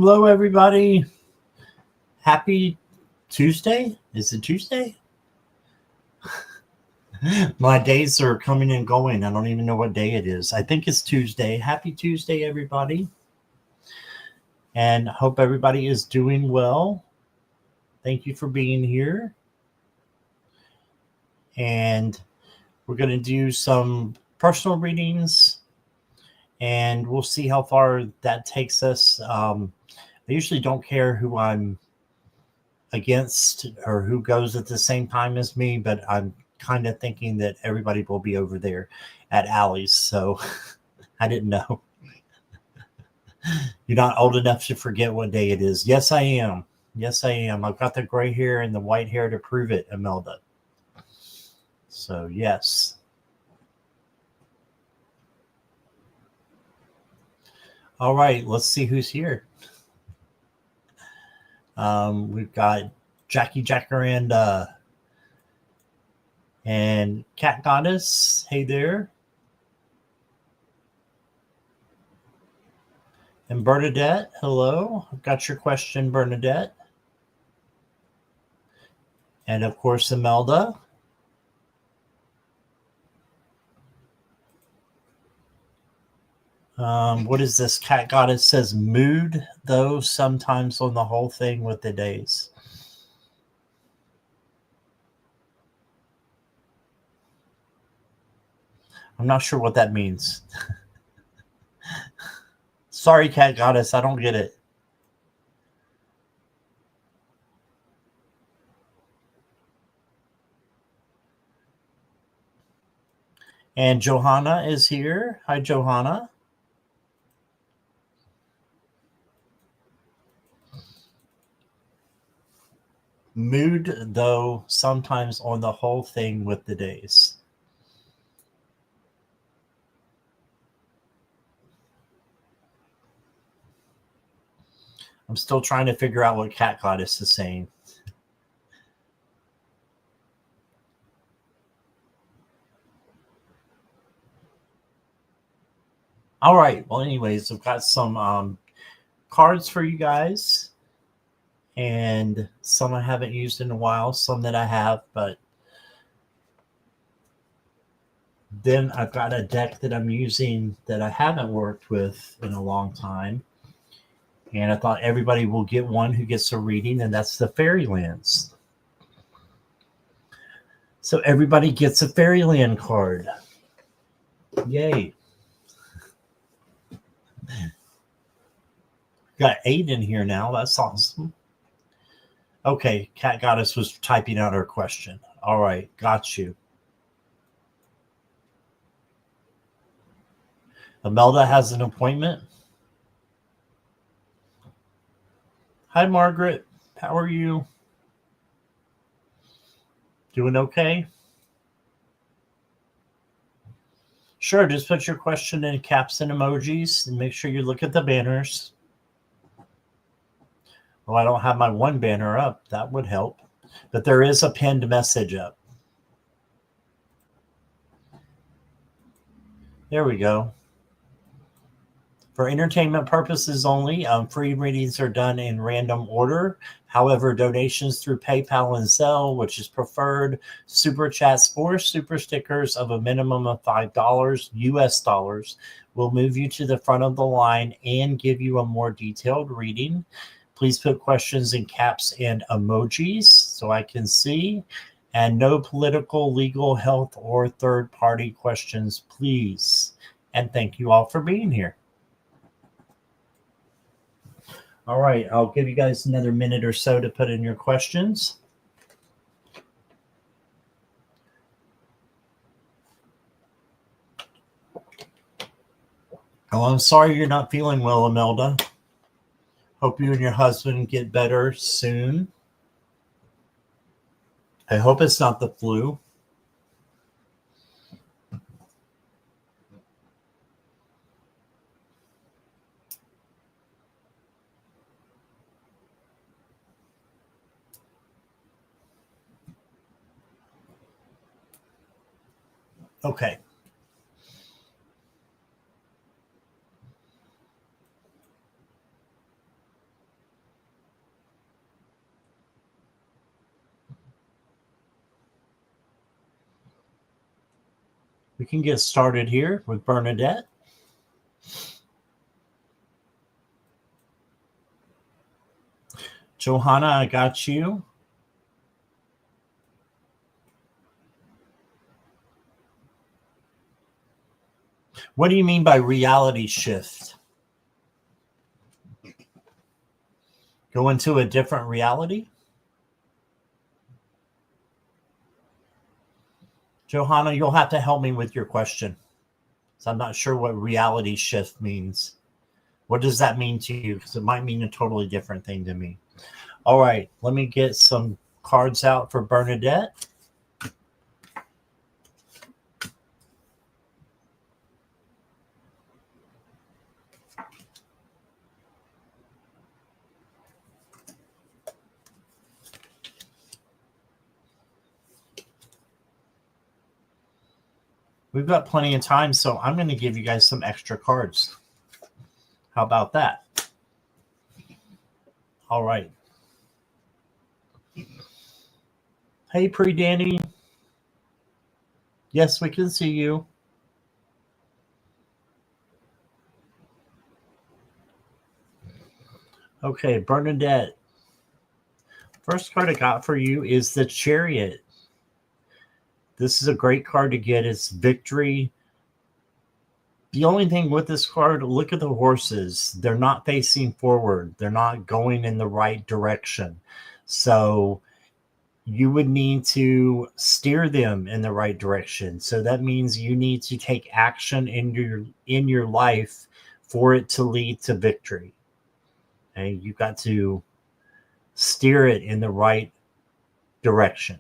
Hello, everybody. Happy Tuesday. Is it Tuesday? My days are coming and going. I don't even know what day it is. I think it's Tuesday. Happy Tuesday, everybody. And hope everybody is doing well. Thank you for being here. And we're going to do some personal readings and we'll see how far that takes us. I usually don't care who I'm against or who goes at the same time as me, but I'm kind of thinking that everybody will be over there at Allie's. So I didn't know. You're not old enough to forget what day it is. Yes, I am. Yes, I am. I've got the gray hair and the white hair to prove it, Imelda. So, yes. All right, let's see who's here. We've got Jackie Jacaranda and Cat Goddess. Hey there. And Bernadette, hello. I've got your question, Bernadette. And of course, Imelda. What is this? Cat Goddess says mood, though, sometimes on the whole thing with the days. I'm not sure what that means. Sorry, Cat Goddess, I don't get it. And Johanna is here. Hi, Johanna. Mood, though, sometimes on the whole thing with the days. I'm still trying to figure out what Cat Goddess is saying. All right. Well, anyways, I've got some cards for you guys. And some I haven't used in a while, some that I have, but then I've got a deck that I'm using that I haven't worked with in a long time. And I thought everybody will get one who gets a reading, and that's the Fairylands. So everybody gets a Fairyland card. Yay. Got 8 in here now. That's awesome. Okay, Cat Goddess was typing out her question. All right, got you. Imelda has an appointment. Hi, Margaret. How are you? Doing okay? Sure, just put your question in caps and emojis and make sure you look at the banners. Well, I don't have my one banner up. That would help. But there is a pinned message up. There we go. For entertainment purposes only, free readings are done in random order. However, donations through PayPal and Zelle, which is preferred, super chats or super stickers of a minimum of $5 US dollars, will move you to the front of the line and give you a more detailed reading. Please put questions in caps and emojis so I can see. And no political, legal, health, or third-party questions, please. And thank you all for being here. All right, I'll give you guys another minute or so to put in your questions. Oh, I'm sorry you're not feeling well, Imelda. Hope you and your husband get better soon. I hope it's not the flu. Okay. We can get started here with Bernadette. Johanna, I got you. What do you mean by reality shift? Go into a different reality? Johanna, you'll have to help me with your question. So I'm not sure what reality shift means. What does that mean to you? Because it might mean a totally different thing to me. All right, let me get some cards out for Bernadette. We've got plenty of time, so I'm going to give you guys some extra cards. How about that? All right. Hey, Danny. Yes, we can see you. Okay, Bernadette. First card I got for you is the Chariot. This is a great card to get. It's victory. The only thing with this card, look at the horses. They're not facing forward. They're not going in the right direction. So you would need to steer them in the right direction. So that means you need to take action in your life for it to lead to victory. Okay? You've got to steer it in the right direction.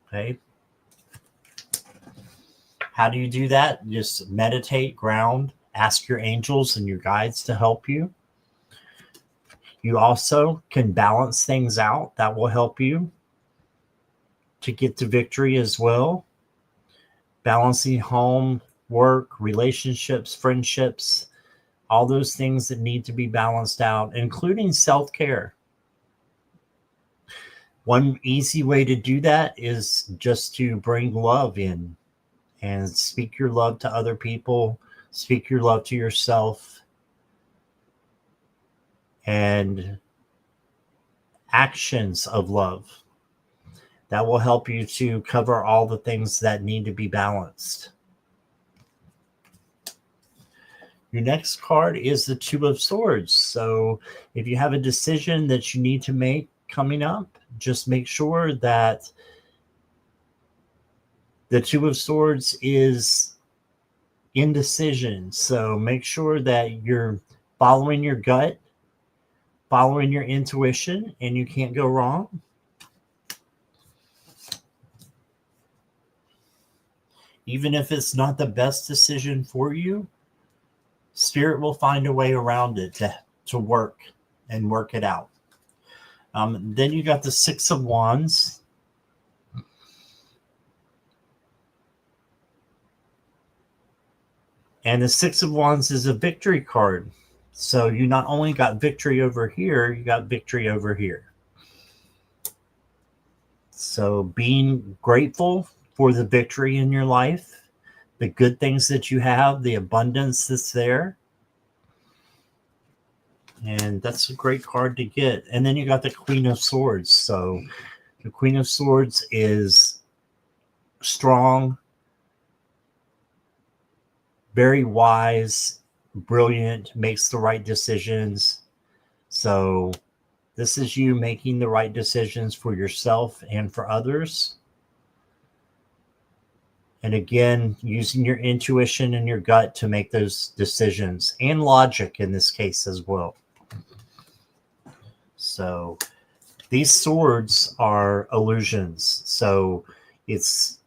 Okay. How do you do that? Just meditate, ground, ask your angels and your guides to help you. You also can balance things out. That will help you to get to victory as well. Balancing home, work, relationships, friendships, all those things that need to be balanced out, including self-care. One easy way to do that is just to bring love in and speak your love to other people, speak your love to yourself, and actions of love. That will help you to cover all the things that need to be balanced. Your next card is the Two of Swords. So if you have a decision that you need to make coming up, just make sure that the Two of Swords is indecision. So make sure that you're following your gut, following your intuition, and you can't go wrong. Even if it's not the best decision for you, Spirit will find a way around it to work and work it out. Then you got the Six of Wands. And the Six of Wands is a victory card. So you not only got victory over here, you got victory over here. So being grateful for the victory in your life, the good things that you have, the abundance that's there. And that's a great card to get. And then you got the Queen of Swords. So the Queen of Swords is strong, very wise, brilliant, makes the right decisions. So this is you making the right decisions for yourself and for others. And again, using your intuition and your gut to make those decisions, and logic in this case as well. So these swords are illusions. So it's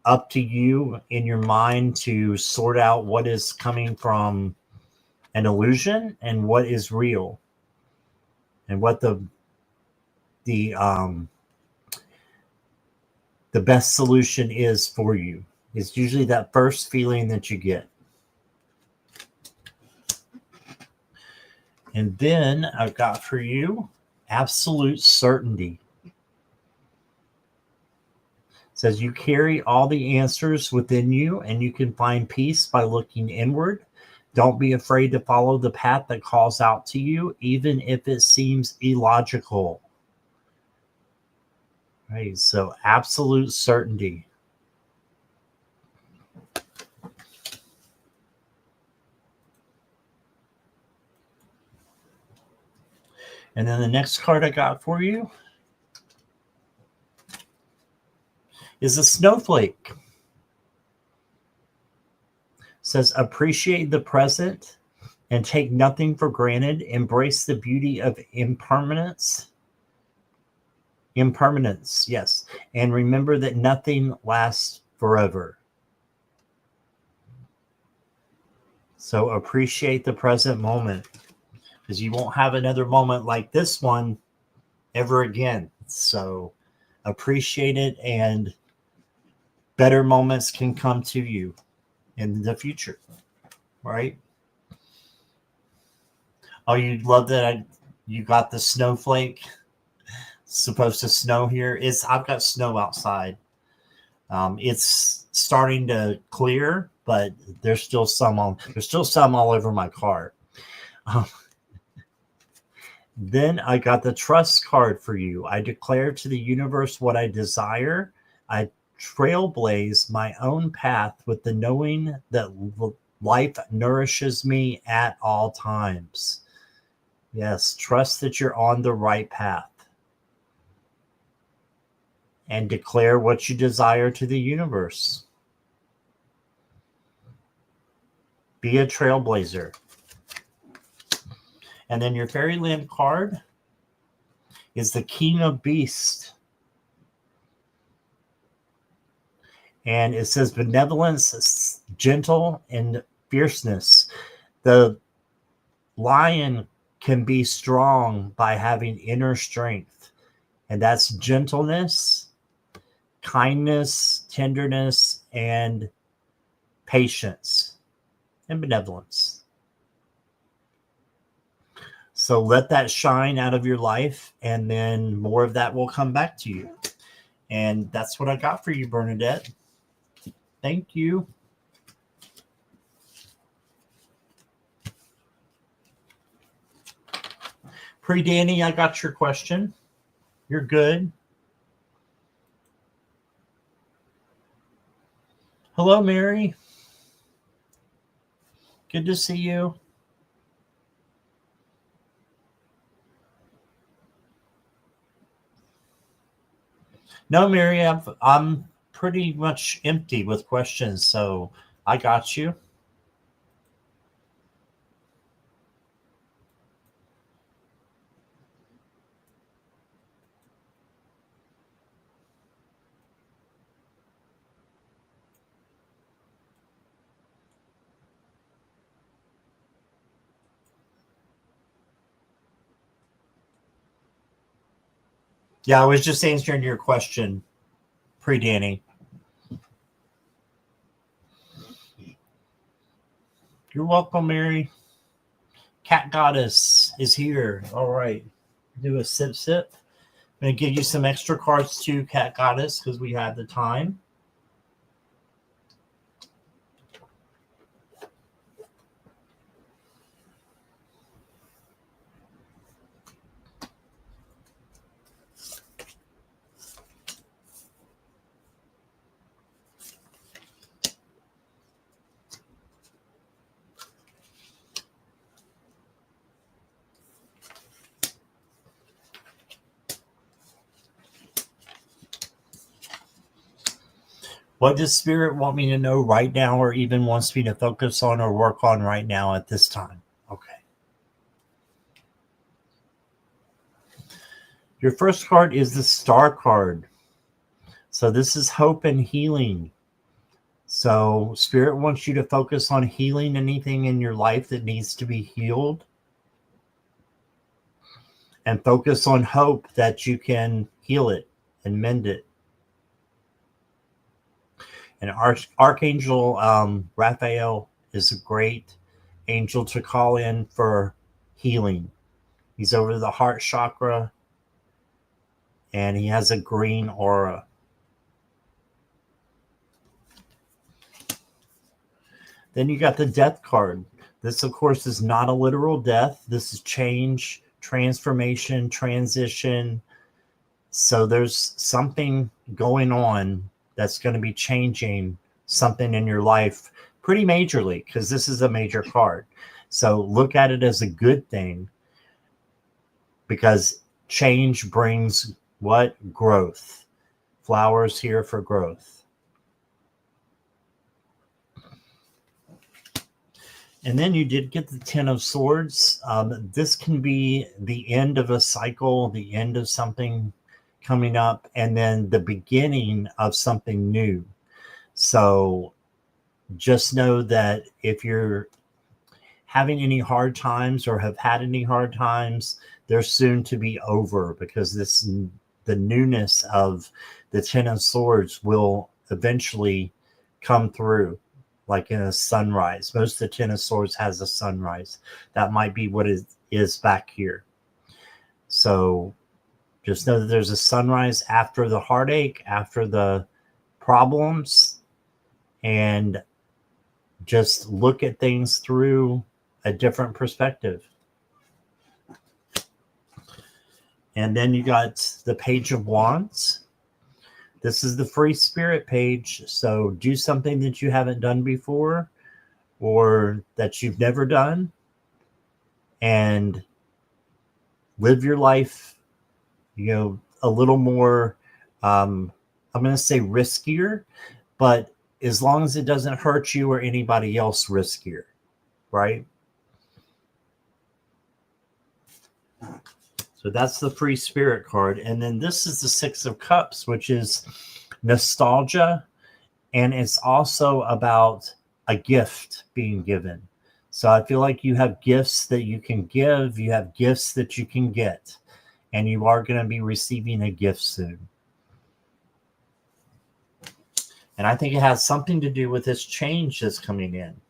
up to you in your mind to sort out what is coming from an illusion and what is real, and what the best solution is for you. It's usually that first feeling that you get. And then I've got for you absolute certainty. says you carry all the answers within you, and you can find peace by looking inward. Don't be afraid to follow the path that calls out to you, even if it seems illogical. Right, so absolute certainty. And then the next card I got for you is a snowflake. It says appreciate the present and take nothing for granted. Embrace the beauty of impermanence. Impermanence, yes. And remember that nothing lasts forever. So appreciate the present moment, because you won't have another moment like this one ever again. So appreciate it, and better moments can come to you in the future, right? Oh, you love that you got the snowflake. It's supposed to snow here. I've got snow outside. It's starting to clear, but there's still some all over my car. Then I got the trust card for you. I declare to the universe what I desire. I trailblaze my own path with the knowing that life nourishes me at all times. Yes, trust that you're on the right path. And declare what you desire to the universe. Be a trailblazer. And then your Fairyland card is the King of Beasts. And it says benevolence, gentle, and fierceness. The lion can be strong by having inner strength. And that's gentleness, kindness, tenderness, and patience, and benevolence. So let that shine out of your life, and then more of that will come back to you. And that's what I got for you, Bernadette. Thank you. Danny, I got your question. You're good. Hello, Mary. Good to see you. No, Mary, I'm pretty much empty with questions, so I got you. Yeah, I was just answering your question, Danny. You're welcome, Mary. Cat Goddess is here. All right. Do a sip. I'm going to give you some extra cards too, Cat Goddess, because we have the time. What does Spirit want me to know right now, or even wants me to focus on or work on right now at this time? Okay. Your first card is the Star card. So this is hope and healing. So Spirit wants you to focus on healing anything in your life that needs to be healed. And focus on hope that you can heal it and mend it. And Archangel Raphael is a great angel to call in for healing. He's over the heart chakra, and he has a green aura. Then you got the death card. This, of course, is not a literal death. This is change, transformation, transition. So there's something going on that's going to be changing something in your life pretty majorly, because this is a major card. So look at it as a good thing, because change brings what? Growth. Flowers here for growth. And then you did get the Ten of Swords. This can be the end of a cycle, the end of something coming up, and then the beginning of something new. So just know that if you're having any hard times or have had any hard times, they're soon to be over, because the newness of the Ten of Swords will eventually come through, like in a sunrise. Most of the Ten of Swords has a sunrise. That might be what it is back here. So just know that there's a sunrise after the heartache, after the problems, and just look at things through a different perspective. And then you got the Page of Wands. This is the free spirit page. So do something that you haven't done before or that you've never done, and live your life, a little more, I'm going to say riskier, but as long as it doesn't hurt you or anybody else, riskier, right? So that's the free spirit card. And then this is the Six of Cups, which is nostalgia. And it's also about a gift being given. So I feel like you have gifts that you can give. You have gifts that you can get. And you are going to be receiving a gift soon. And I think it has something to do with this change that's coming in.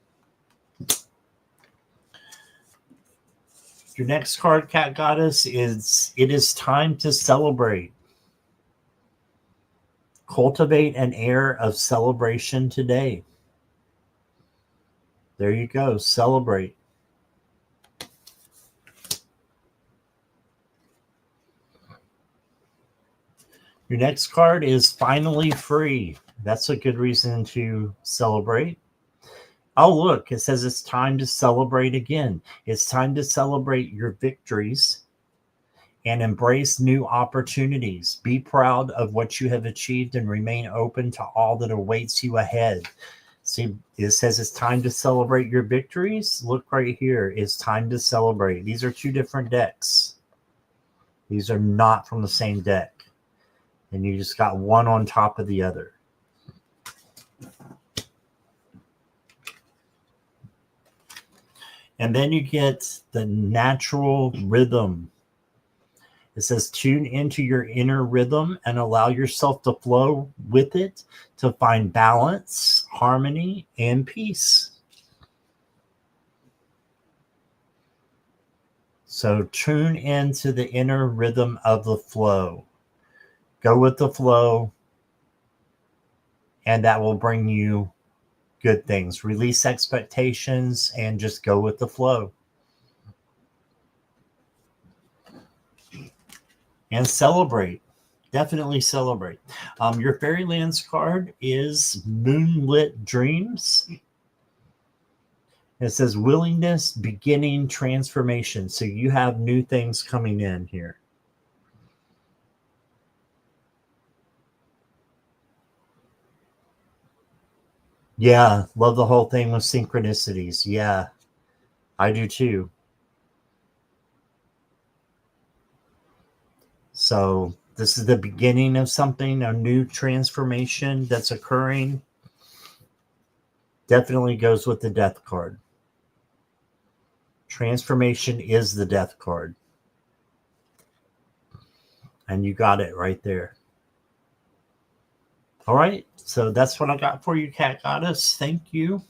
Your next card, Cat Goddess, is It Is Time to Celebrate. Cultivate an air of celebration today. There you go. Celebrate. Your next card is Finally Free. That's a good reason to celebrate. Oh, look, it says it's time to celebrate again. It's time to celebrate your victories and embrace new opportunities. Be proud of what you have achieved and remain open to all that awaits you ahead. See, it says it's time to celebrate your victories. Look right here. It's time to celebrate. These are two different decks. These are not from the same deck. And you just got one on top of the other. And then you get the natural rhythm. It says tune into your inner rhythm and allow yourself to flow with it to find balance, harmony, and peace. So tune into the inner rhythm of the flow. Go with the flow, and that will bring you good things. Release expectations and just go with the flow. And celebrate. Definitely celebrate. Your Fairylands card is Moonlit Dreams. It says willingness, beginning, transformation. So you have new things coming in here. Yeah, love the whole thing with synchronicities. Yeah, I do too. So this is the beginning of something, a new transformation that's occurring. Definitely goes with the Death card. Transformation is the Death card. And you got it right there. All right, so that's what I got for you, Cat Goddess. Thank you.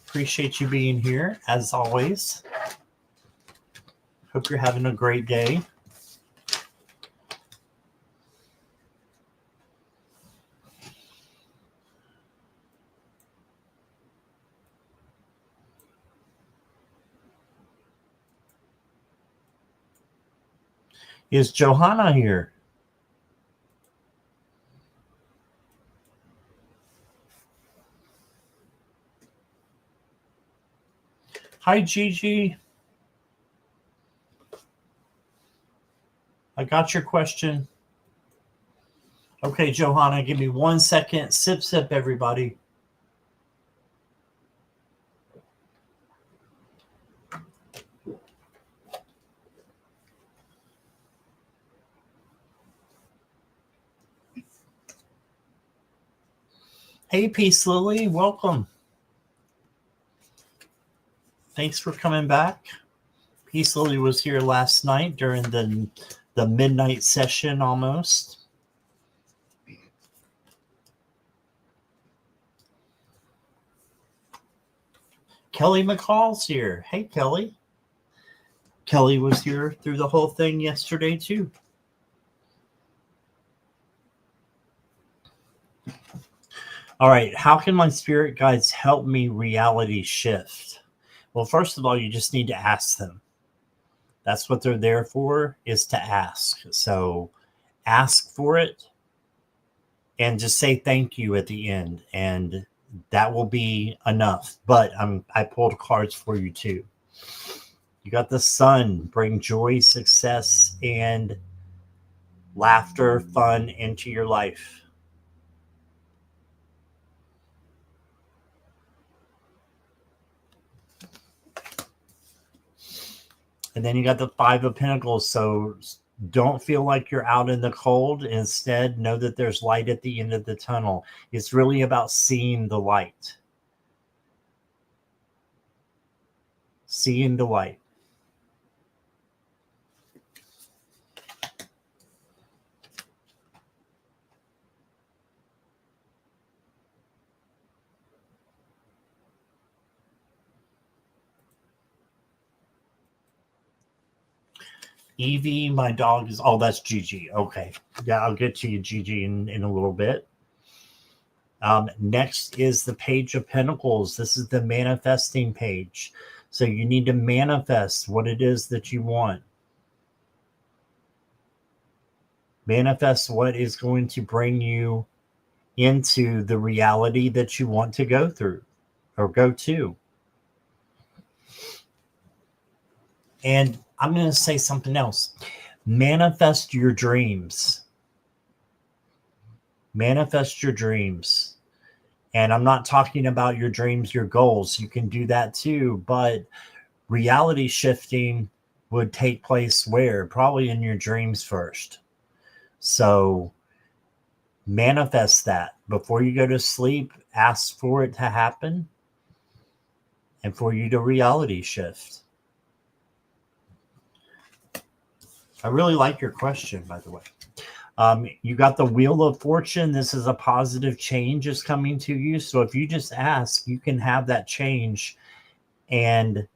Appreciate you being here, as always. Hope you're having a great day. Is Johanna here? Hi, Gigi. I got your question. Okay, Johanna, give me 1 second. Sip, sip, everybody. Hey, Peace Lily, welcome. Thanks for coming back. Peace Lily was here last night during the midnight session almost. Kelly McCall's here. Hey, Kelly. Kelly was here through the whole thing yesterday, too. All right. How can my spirit guides help me reality shift? Well, first of all, you just need to ask them. That's what they're there for, is to ask. So ask for it and just say thank you at the end. And that will be enough. But I pulled cards for you, too. You got the sun, bring joy, success, and laughter, fun into your life. And then you got the Five of Pentacles. So don't feel like you're out in the cold. Instead, know that there's light at the end of the tunnel. It's really about seeing the light. Seeing the light. Evie, my dog is, oh, that's Gigi. Okay. Yeah, I'll get to you, Gigi, in a little bit. Next is the Page of Pentacles. This is the manifesting page. So you need to manifest what it is that you want. Manifest what is going to bring you into the reality that you want to go through or go to. And I'm going to say something else. Manifest your dreams. Manifest your dreams. And I'm not talking about your dreams, your goals. You can do that too. But reality shifting would take place where? Probably in your dreams first. So manifest that. Before you go to sleep, ask for it to happen and for you to reality shift. I really like your question, by the way. You got the Wheel of Fortune. This is a positive change is coming to you. So if you just ask, you can have that change and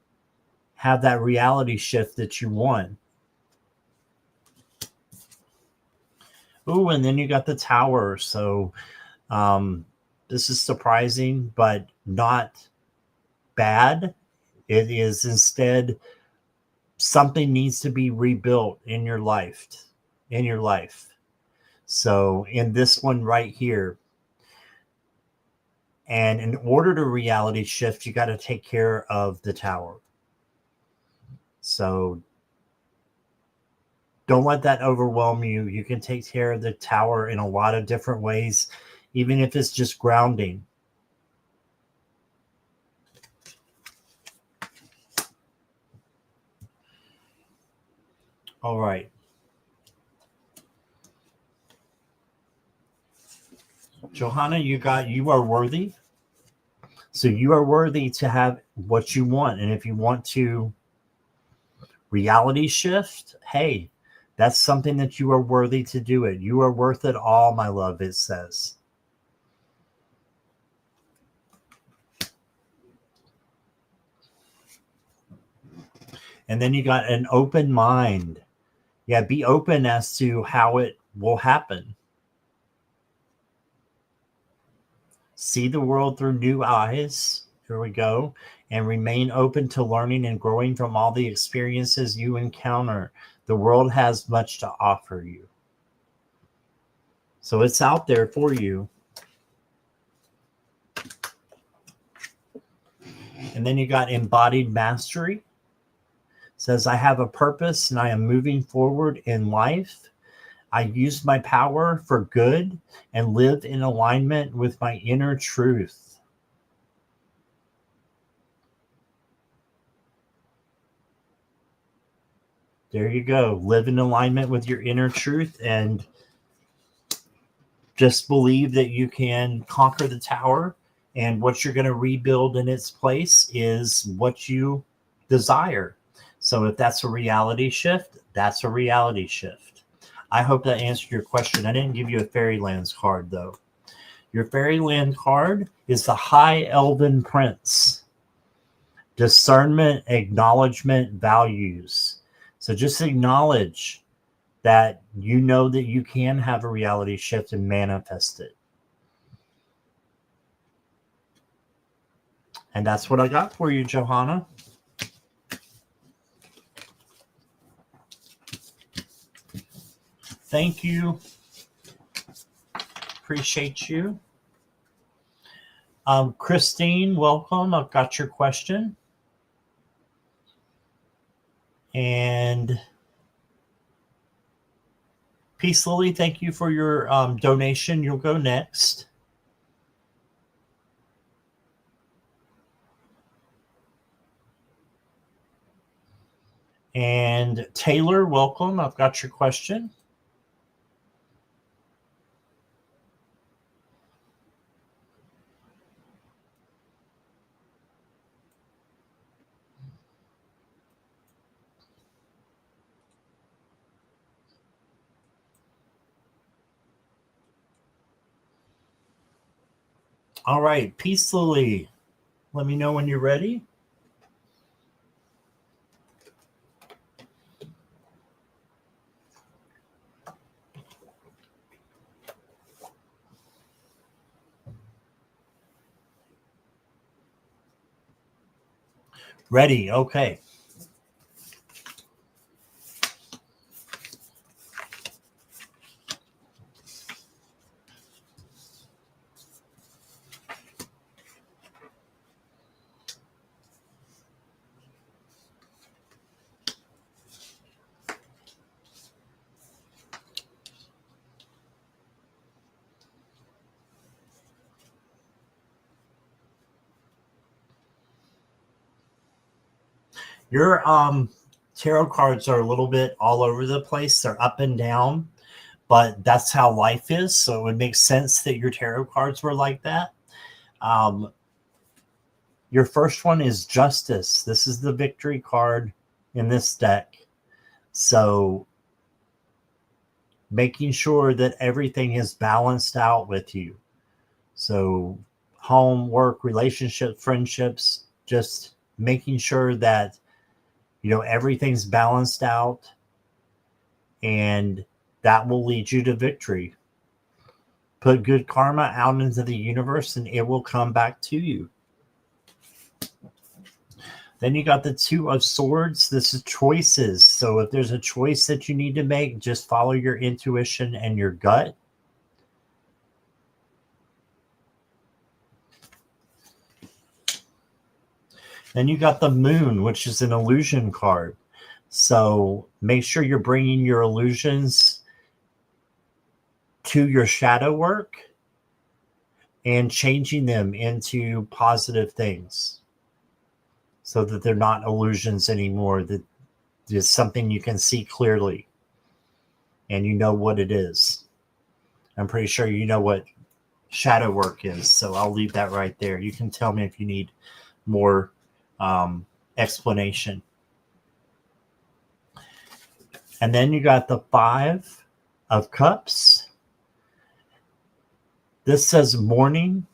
have that reality shift that you want. Ooh, and then you got the Tower. So this is surprising, but not bad. It is instead something needs to be rebuilt in your life. So in this one right here, and in order to reality shift, you got to take care of the Tower. So don't let that overwhelm you. You can take care of the Tower in a lot of different ways, even if it's just grounding. All right. Johanna, you are worthy. So you are worthy to have what you want. And if you want to reality shift, hey, that's something that you are worthy to do it. You are worth it all, my love, it says. And then you got an open mind. Yeah, be open as to how it will happen. See the world through new eyes. Here we go. and remain open to learning and growing from all the experiences you encounter. The world has much to offer you. So it's out there for you. And then you got embodied mastery. It says, I have a purpose and I am moving forward in life. I use my power for good and live in alignment with my inner truth. There you go. Live in alignment with your inner truth and just believe that you can conquer the tower, and what you're going to rebuild in its place is what you desire. So if that's a reality shift, that's a reality shift. I hope that answered your question. I didn't give you a Fairylands card, though. Your Fairyland card is the High Elven Prince. Discernment, acknowledgement, values. So just acknowledge that you know that you can have a reality shift and manifest it. And that's what I got for you, Johanna. Thank you. Appreciate you. Christine, welcome. I've got your question. And Peace Lily, thank you for your donation. You'll go next. And Taylor, welcome. I've got your question. All right, Peace Lily, let me know when you're ready. Ready, okay. Your tarot cards are a little bit all over the place. They're up and down, but that's how life is. So it would make sense that your tarot cards were like that. Your first one is Justice. This is the victory card in this deck. So making sure that everything is balanced out with you. So home, work, relationship, friendships, just making sure that everything's balanced out, and that will lead you to victory. Put good karma out into the universe and it will come back to you. Then you got the Two of Swords. This is choices. So if there's a choice that you need to make, just follow your intuition and your gut. Then you got the Moon, which is an illusion card. So make sure you're bringing your illusions to your shadow work and changing them into positive things so that they're not illusions anymore, that it's something you can see clearly and you know what it is. I'm pretty sure you know what shadow work is, so I'll leave that right there. You can tell me if you need more explanation. And then you got the Five of Cups. This says mourning.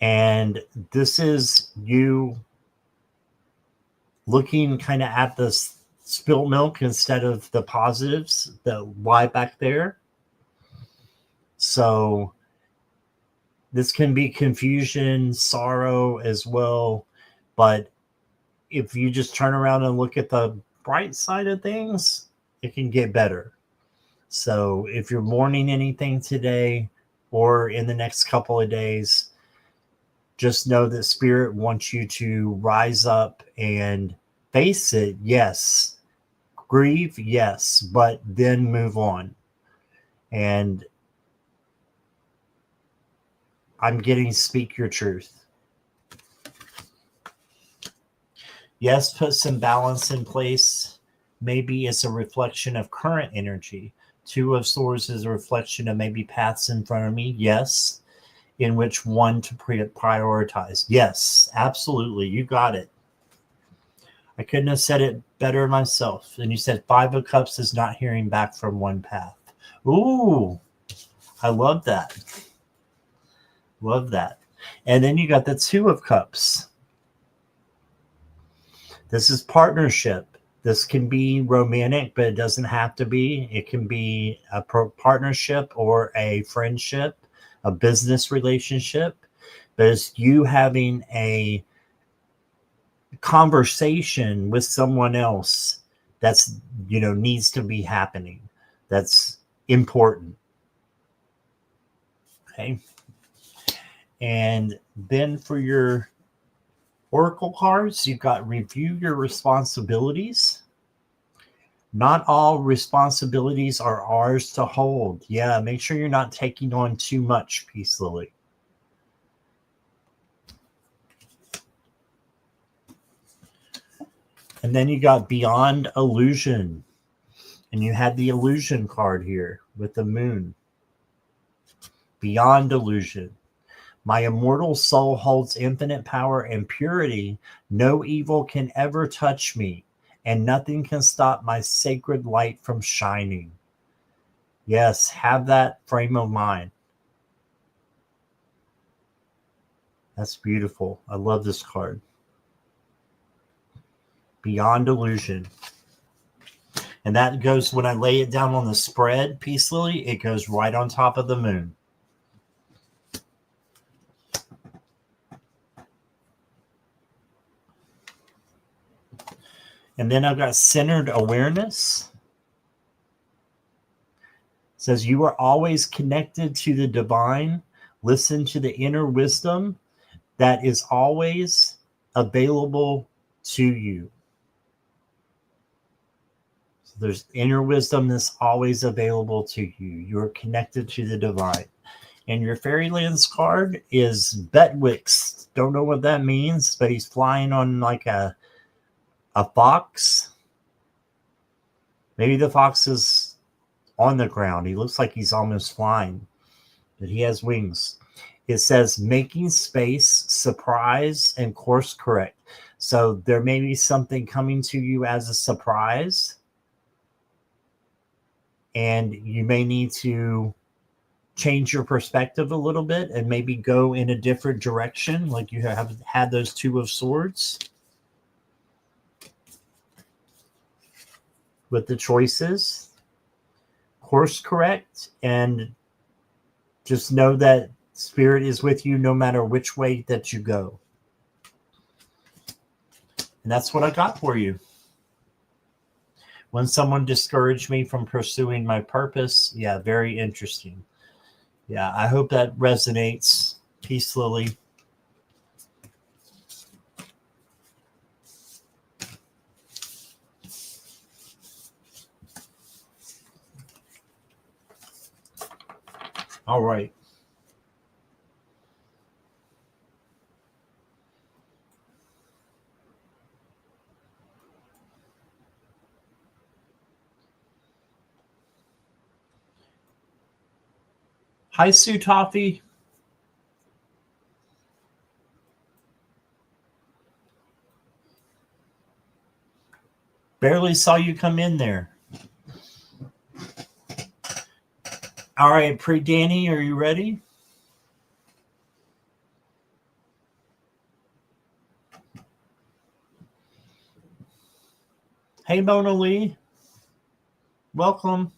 And this is you looking kind of at the spilled milk instead of the positives that lie back there. So This can be confusion, sorrow as well. But if you just turn around and look at the bright side of things, it can get better. So if you're mourning anything today or in the next couple of days, just know that Spirit wants you to rise up and face it. Yes. Grieve. Yes. But then move on. And I'm getting speak your truth. Yes, put some balance in place. Maybe it's a reflection of current energy. Two of Swords is a reflection of maybe paths in front of me. Yes. In which one to prioritize. Yes, absolutely. You got it. I couldn't have said it better myself. And you said 5 of Cups is not hearing back from one path. Ooh, I love that. Love that. And then you got the 2 of Cups. This is partnership. This can be romantic, but it doesn't have to be. It can be a partnership or a friendship, a business relationship. But it's you having a conversation with someone else that's, needs to be happening. That's important. Okay. And then for your Oracle cards, you've got review your responsibilities. Not all responsibilities are ours to hold. Yeah, make sure you're not taking on too much, Peace Lily. And then you got Beyond Illusion. And you had the Illusion card here with the moon. Beyond Illusion. My immortal soul holds infinite power and purity. No evil can ever touch me, and nothing can stop my sacred light from shining. Yes, have that frame of mind. That's beautiful. I love this card. Beyond Illusion. And that goes, when I lay it down on the spread, Peace Lily, it goes right on top of the moon. And then I've got Centered Awareness. It says you are always connected to the divine. Listen to the inner wisdom that is always available to you. So there's inner wisdom that's always available to you. You're connected to the divine. And your Fairylands card is Betwixt. Don't know what that means, but he's flying on like a fox. Maybe the fox is on the ground. He looks like he's almost flying, but he has wings. It says making space, surprise, and course correct. So there may be something coming to you as a surprise, and you may need to change your perspective a little bit and maybe go in a different direction, like you have had those 2 of Swords with the choices. Course correct, and just know that Spirit is with you no matter which way that you go. And that's what I got for you. When someone discouraged me from pursuing my purpose, yeah, very interesting. Yeah, I hope that resonates. Peace, Lily. All right. Hi, Sue Toffee. Barely saw you come in there. All right, Danny, are you ready? Hey, Mona Lee. Welcome.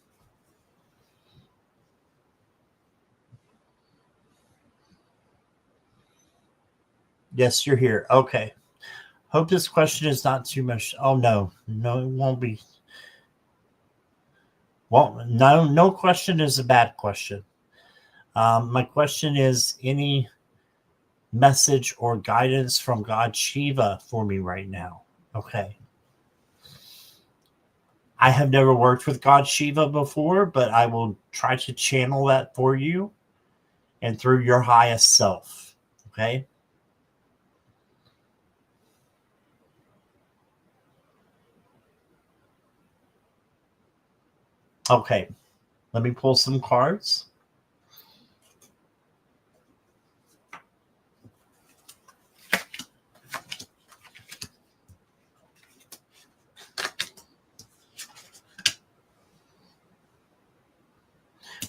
Yes, you're here. Okay. Hope this question is not too much. Oh, no. No, it won't be. Well, no question is a bad question. My question is, any message or guidance from God Shiva for me right now? Okay. I have never worked with God Shiva before, but I will try to channel that for you and through your highest self. Okay. Okay. Let me pull some cards.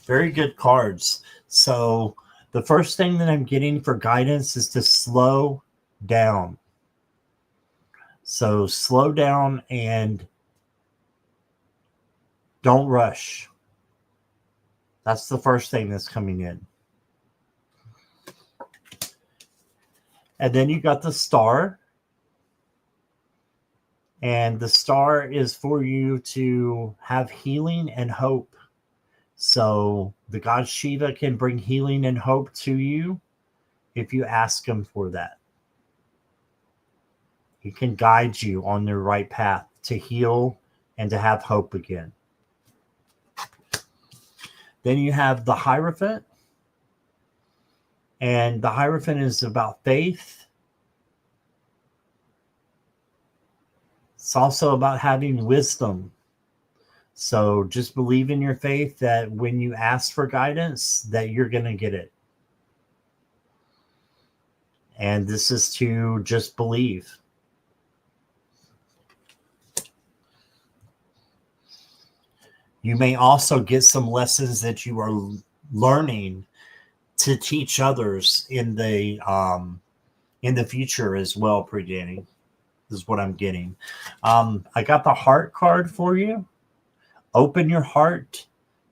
Very good cards. So the first thing that I'm getting for guidance is to slow down. So slow down and don't rush. That's the first thing that's coming in. And then you got the star. And the star is for you to have healing and hope. So the god Shiva can bring healing and hope to you if you ask him for that. He can guide you on the right path to heal and to have hope again. Then you have the Hierophant. And the Hierophant is about faith. It's also about having wisdom. So just believe in your faith that when you ask for guidance, that you're going to get it. And this is to just believe. You may also get some lessons that you are learning to teach others in the future as well, Pre-Danny. This is what I'm getting. I got the heart card for you. Open your heart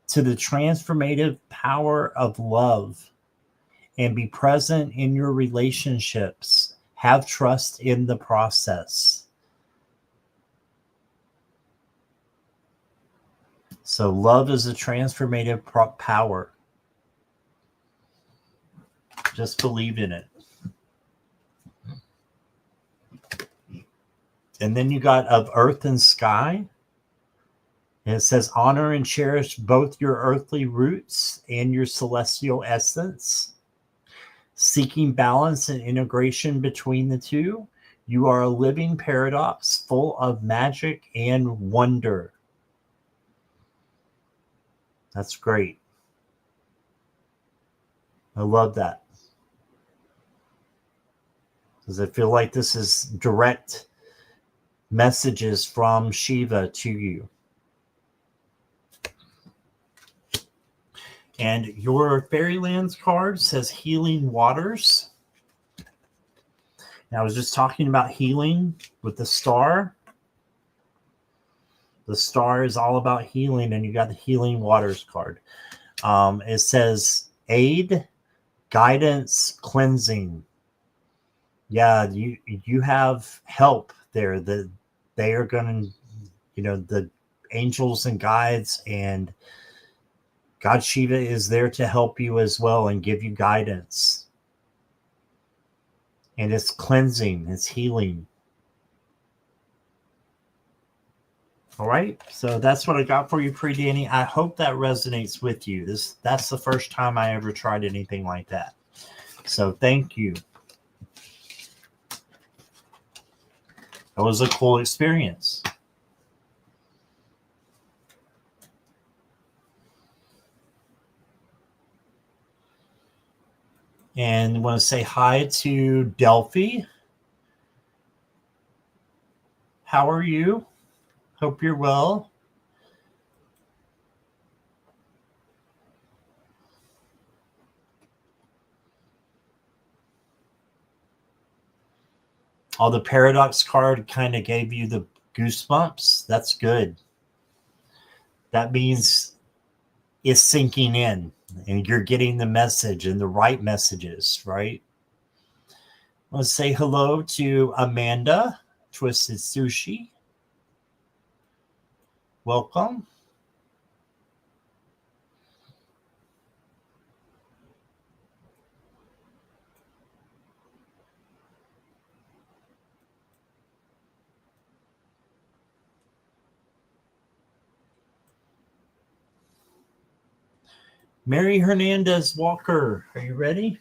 to the transformative power of love and be present in your relationships. Have trust in the process. So love is a transformative power. Just believe in it. And then you got of earth and sky. And it says, honor and cherish both your earthly roots and your celestial essence. Seeking balance and integration between the two. You are a living paradox full of magic and wonder. That's great. I love that. Does it feel like this is direct messages from Shiva to you? And your Fairylands card says healing waters. Now, I was just talking about healing with the star. The star is all about healing, and you got the healing waters card. It says aid, guidance, cleansing. Yeah, you have help there. They are going to, the angels and guides and God Shiva is there to help you as well and give you guidance. And it's cleansing, it's healing. All right, so that's what I got for you, Pre-Danny. I hope that resonates with you. That's the first time I ever tried anything like that. So thank you. It was a cool experience. And I want to say hi to Delphi. How are you? Hope you're well. Oh, the paradox card kind of gave you the goosebumps. That's good. That means it's sinking in and you're getting the message and the right messages, right? Let's say hello to Amanda, Twisted Sushi. Welcome. Mary Hernandez Walker, are you ready?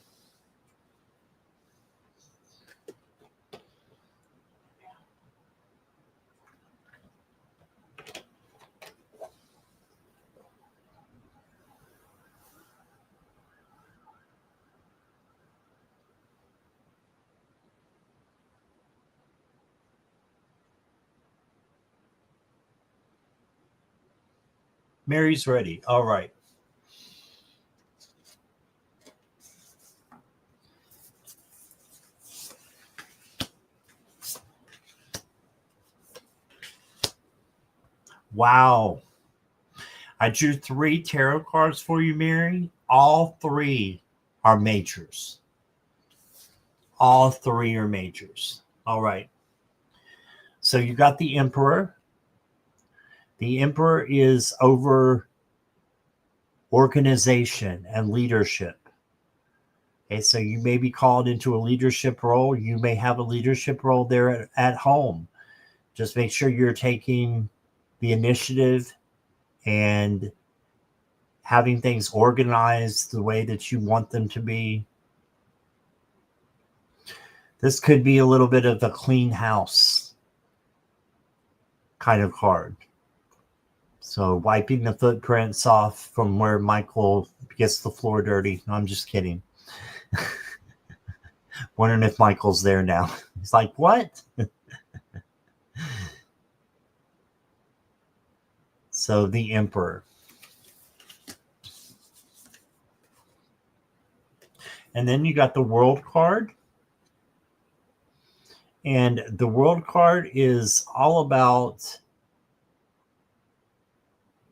Mary's ready. All right. Wow. I drew 3 tarot cards for you, Mary. All 3 are majors. All 3 are majors. All right. So you got the Emperor. The Emperor is over organization and leadership. Okay, so you may be called into a leadership role. You may have a leadership role there at home. Just make sure you're taking the initiative and having things organized the way that you want them to be. This could be a little bit of a clean house kind of card. So wiping the footprints off from where Michael gets the floor dirty. No, I'm just kidding. Wondering if Michael's there now. He's like, what? So the Emperor. And then you got the World card. And the World card is all about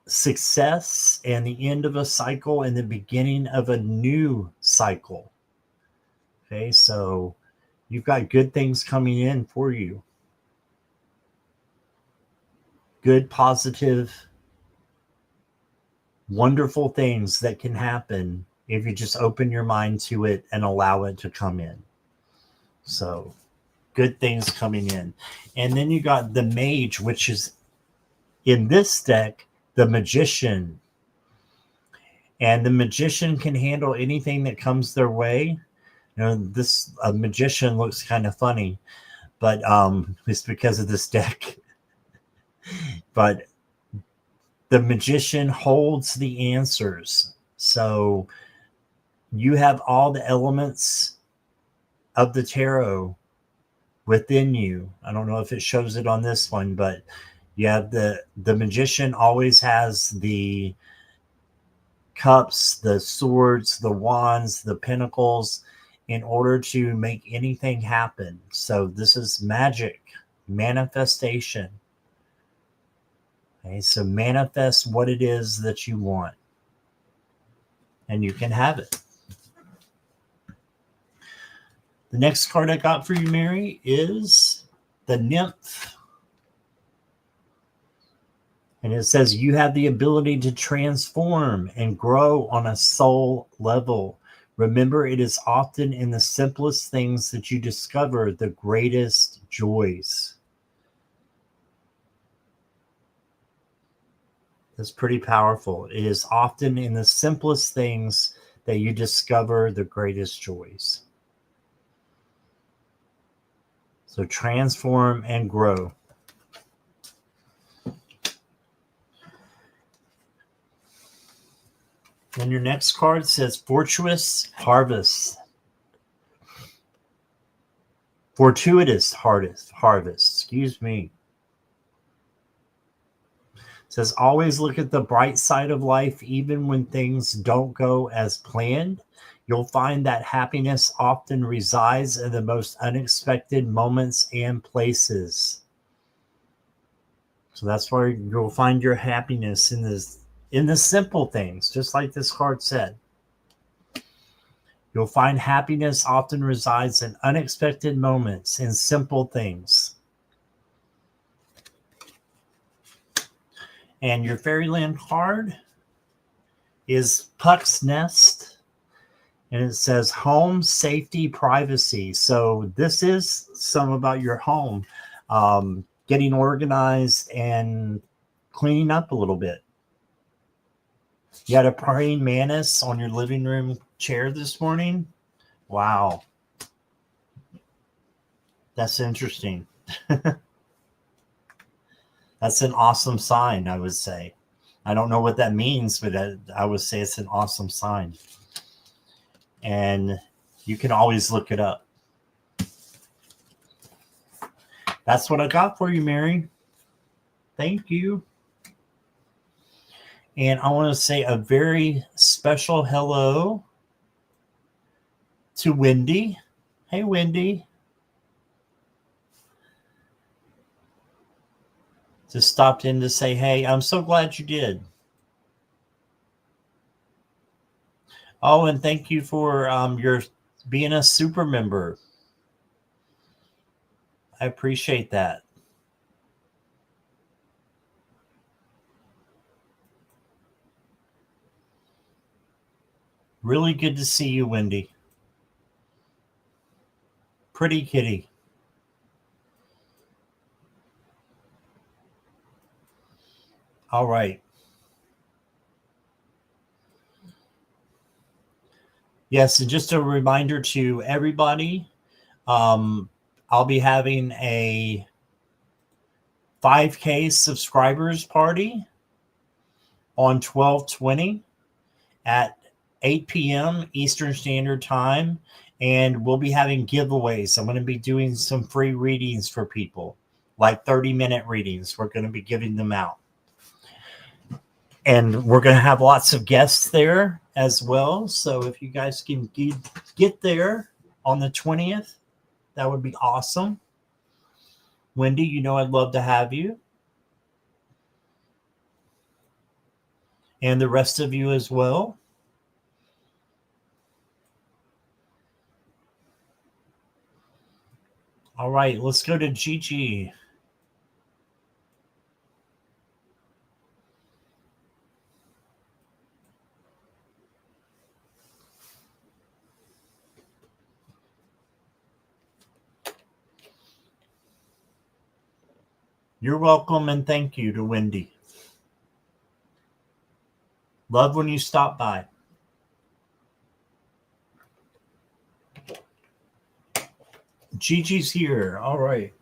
success and the end of a cycle and the beginning of a new cycle. Okay, so you've got good things coming in for you. Good, positive, wonderful things that can happen if you just open your mind to it and allow it to come in. So good things coming in. And then you got the Mage, which is in this deck, the Magician. And the Magician can handle anything that comes their way. You know, this Magician looks kind of funny, but it's because of this deck. But the Magician holds the answers. So you have all the elements of the tarot within you. I don't know if it shows it on this one, but you have the Magician always has the cups, the swords, the wands, the pentacles in order to make anything happen. So this is magic, manifestation. Okay, so manifest what it is that you want, and you can have it. The next card I got for you, Mary, is the Nymph. And it says you have the ability to transform and grow on a soul level. Remember, it is often in the simplest things that you discover the greatest joys. That's pretty powerful. It is often in the simplest things that you discover the greatest joys. So transform and grow. And your next card says Fortuitous Harvest. Fortuitous harvest. Excuse me. It says always look at the bright side of life, even when things don't go as planned. You'll find that happiness often resides in the most unexpected moments and places. So that's where you'll find your happiness in the simple things, just like this card said. You'll find happiness often resides in unexpected moments and simple things. And your Fairyland card is Puck's Nest. And it says home, safety, privacy. So this is some about your home, getting organized and cleaning up a little bit. You had a praying mantis on your living room chair this morning. Wow. That's interesting. That's an awesome sign, I would say. I don't know what that means, but I would say it's an awesome sign. And you can always look it up. That's what I got for you, Mary. Thank you. And I want to say a very special hello to Wendy. Hey, Wendy. Just stopped in to say, hey, I'm so glad you did. Oh, and thank you for your being a super member. I appreciate that. Really good to see you, Wendy. Pretty kitty. All right. Yes, and just a reminder to everybody, I'll be having a 5K subscribers party on 12/20 at 8 p.m. Eastern Standard Time, and we'll be having giveaways. I'm going to be doing some free readings for people, like 30-minute readings. We're going to be giving them out. And we're going to have lots of guests there as well. So if you guys can get there on the 20th, that would be awesome. Wendy, you know I'd love to have you. And the rest of you as well. All right, let's go to Gigi. You're welcome, and thank you to Wendy. Love when you stop by. Gigi's here. All right.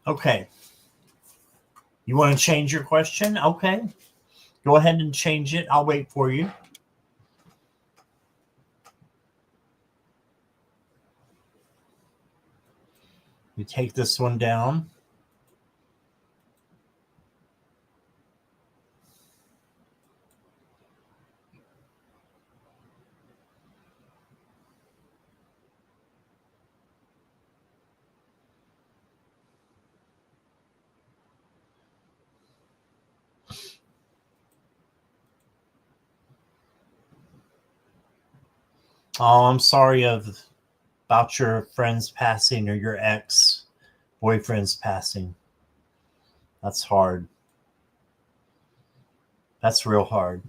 Okay. You want to change your question? Okay. Go ahead and change it. I'll wait for you. You take this one down. Oh, I'm sorry about your friend's passing or your ex-boyfriend's passing. That's hard. That's real hard.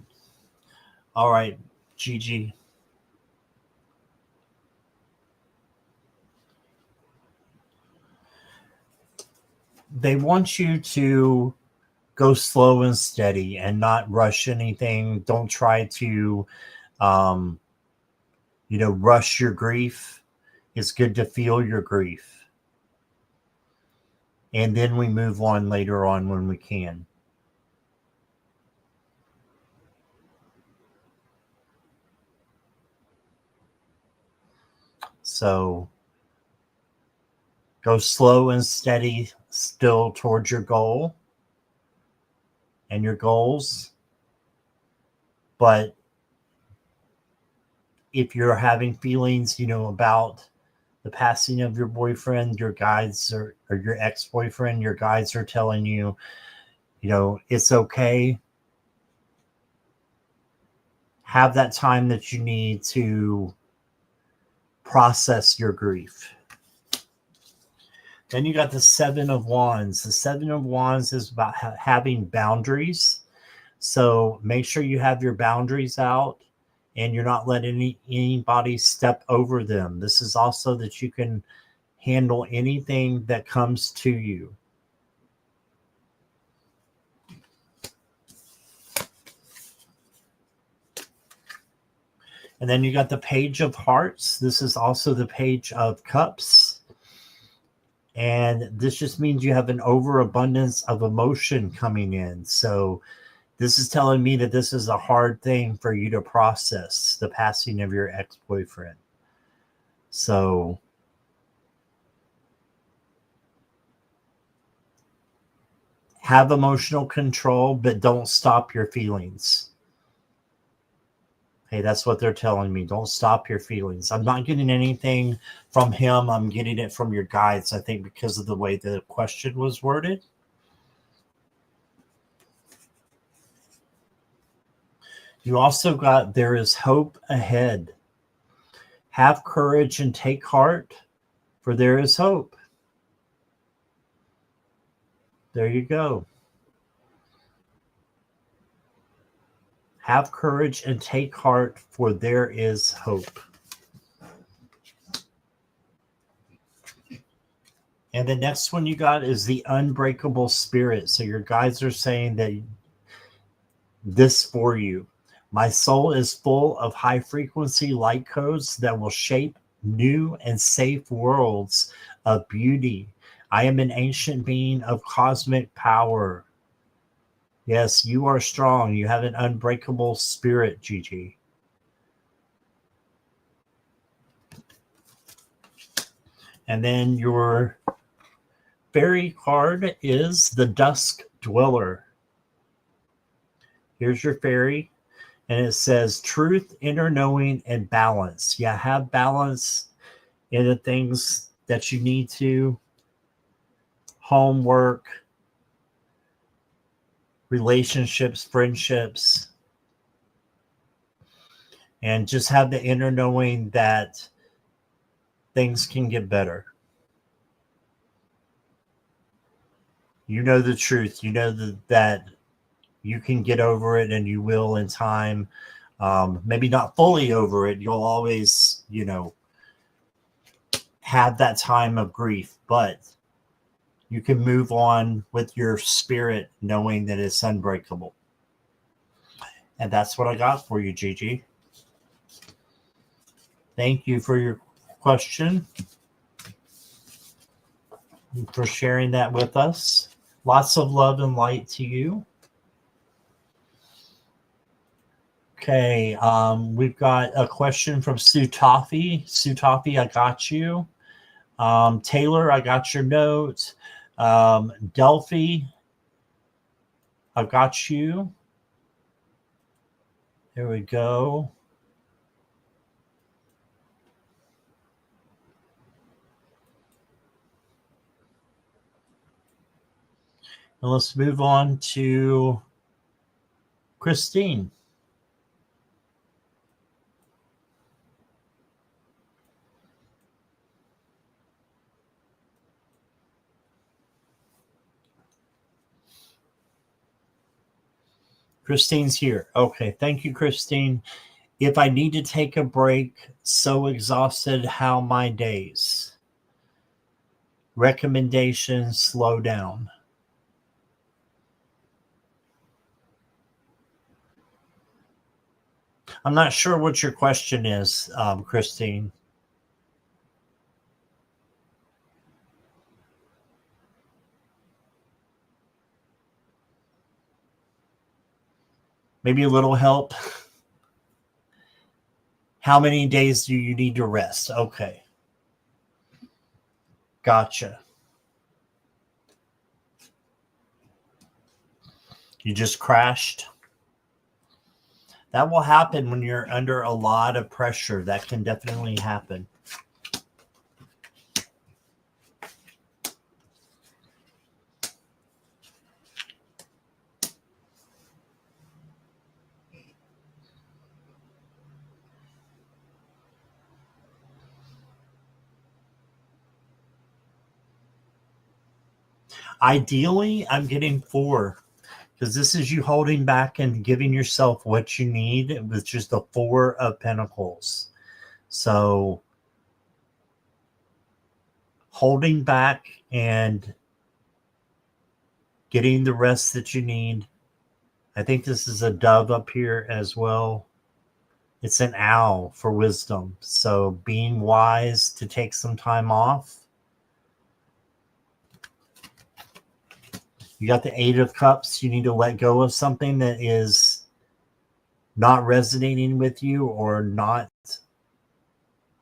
All right, Gigi. They want you to go slow and steady and not rush anything. Don't try to, um, rush your grief. It's good to feel your grief. And then we move on later on when we can. So go slow and steady still towards your goal and your goals. But if you're having feelings, about the passing of your boyfriend, your guides or your ex-boyfriend, your guides are telling you, it's okay. Have that time that you need to process your grief. Then you got the Seven of Wands. The Seven of Wands is about having boundaries. So make sure you have your boundaries out and you're not letting anybody step over them. This is also that you can handle anything that comes to you. And then you got the Page of Hearts. This is also the Page of Cups. And this just means you have an overabundance of emotion coming in. So this is telling me that this is a hard thing for you to process, the passing of your ex-boyfriend. So have emotional control, but don't stop your feelings. Hey, that's what they're telling me. Don't stop your feelings. I'm not getting anything from him. I'm getting it from your guides, I think, because of the way the question was worded. You also got, there is hope ahead. Have courage and take heart, for there is hope. There you go. Have courage and take heart, for there is hope. And the next one you got is the unbreakable spirit. So your guides are saying that this for you. My soul is full of high frequency light codes that will shape new and safe worlds of beauty. I am an ancient being of cosmic power. Yes, you are strong. You have an unbreakable spirit, Gigi. And then your fairy card is the Dusk Dweller. Here's your fairy. And it says truth, inner knowing, and balance. Yeah, have balance in the things that you need to. Homework, relationships, friendships. And just have the inner knowing that things can get better. You know the truth. You know that you can get over it, and you will in time. Maybe not fully over it. You'll always, have that time of grief, but you can move on with your spirit knowing that it's unbreakable. And that's what I got for you, Gigi. Thank you for your question, for sharing that with us. Lots of love and light to you. Okay, we've got a question from Sue Toffee. Sue Toffee, I got you. Taylor, I got your note. Delphi, I got you. There we go. And let's move on to Christine. Christine's here. Okay, thank you, Christine. If I need to take a break, so exhausted, how my days? Recommendations, slow down. I'm not sure what your question is, Christine. Maybe a little help. How many days do you need to rest? Okay. Gotcha. You just crashed. That will happen when you're under a lot of pressure. That can definitely happen. Ideally, I'm getting 4 because this is you holding back and giving yourself what you need, which is the 4 of Pentacles. So holding back and getting the rest that you need. I think this is a dove up here as well. It's an owl for wisdom. So being wise to take some time off. You got the 8 of Cups. You need to let go of something that is not resonating with you or not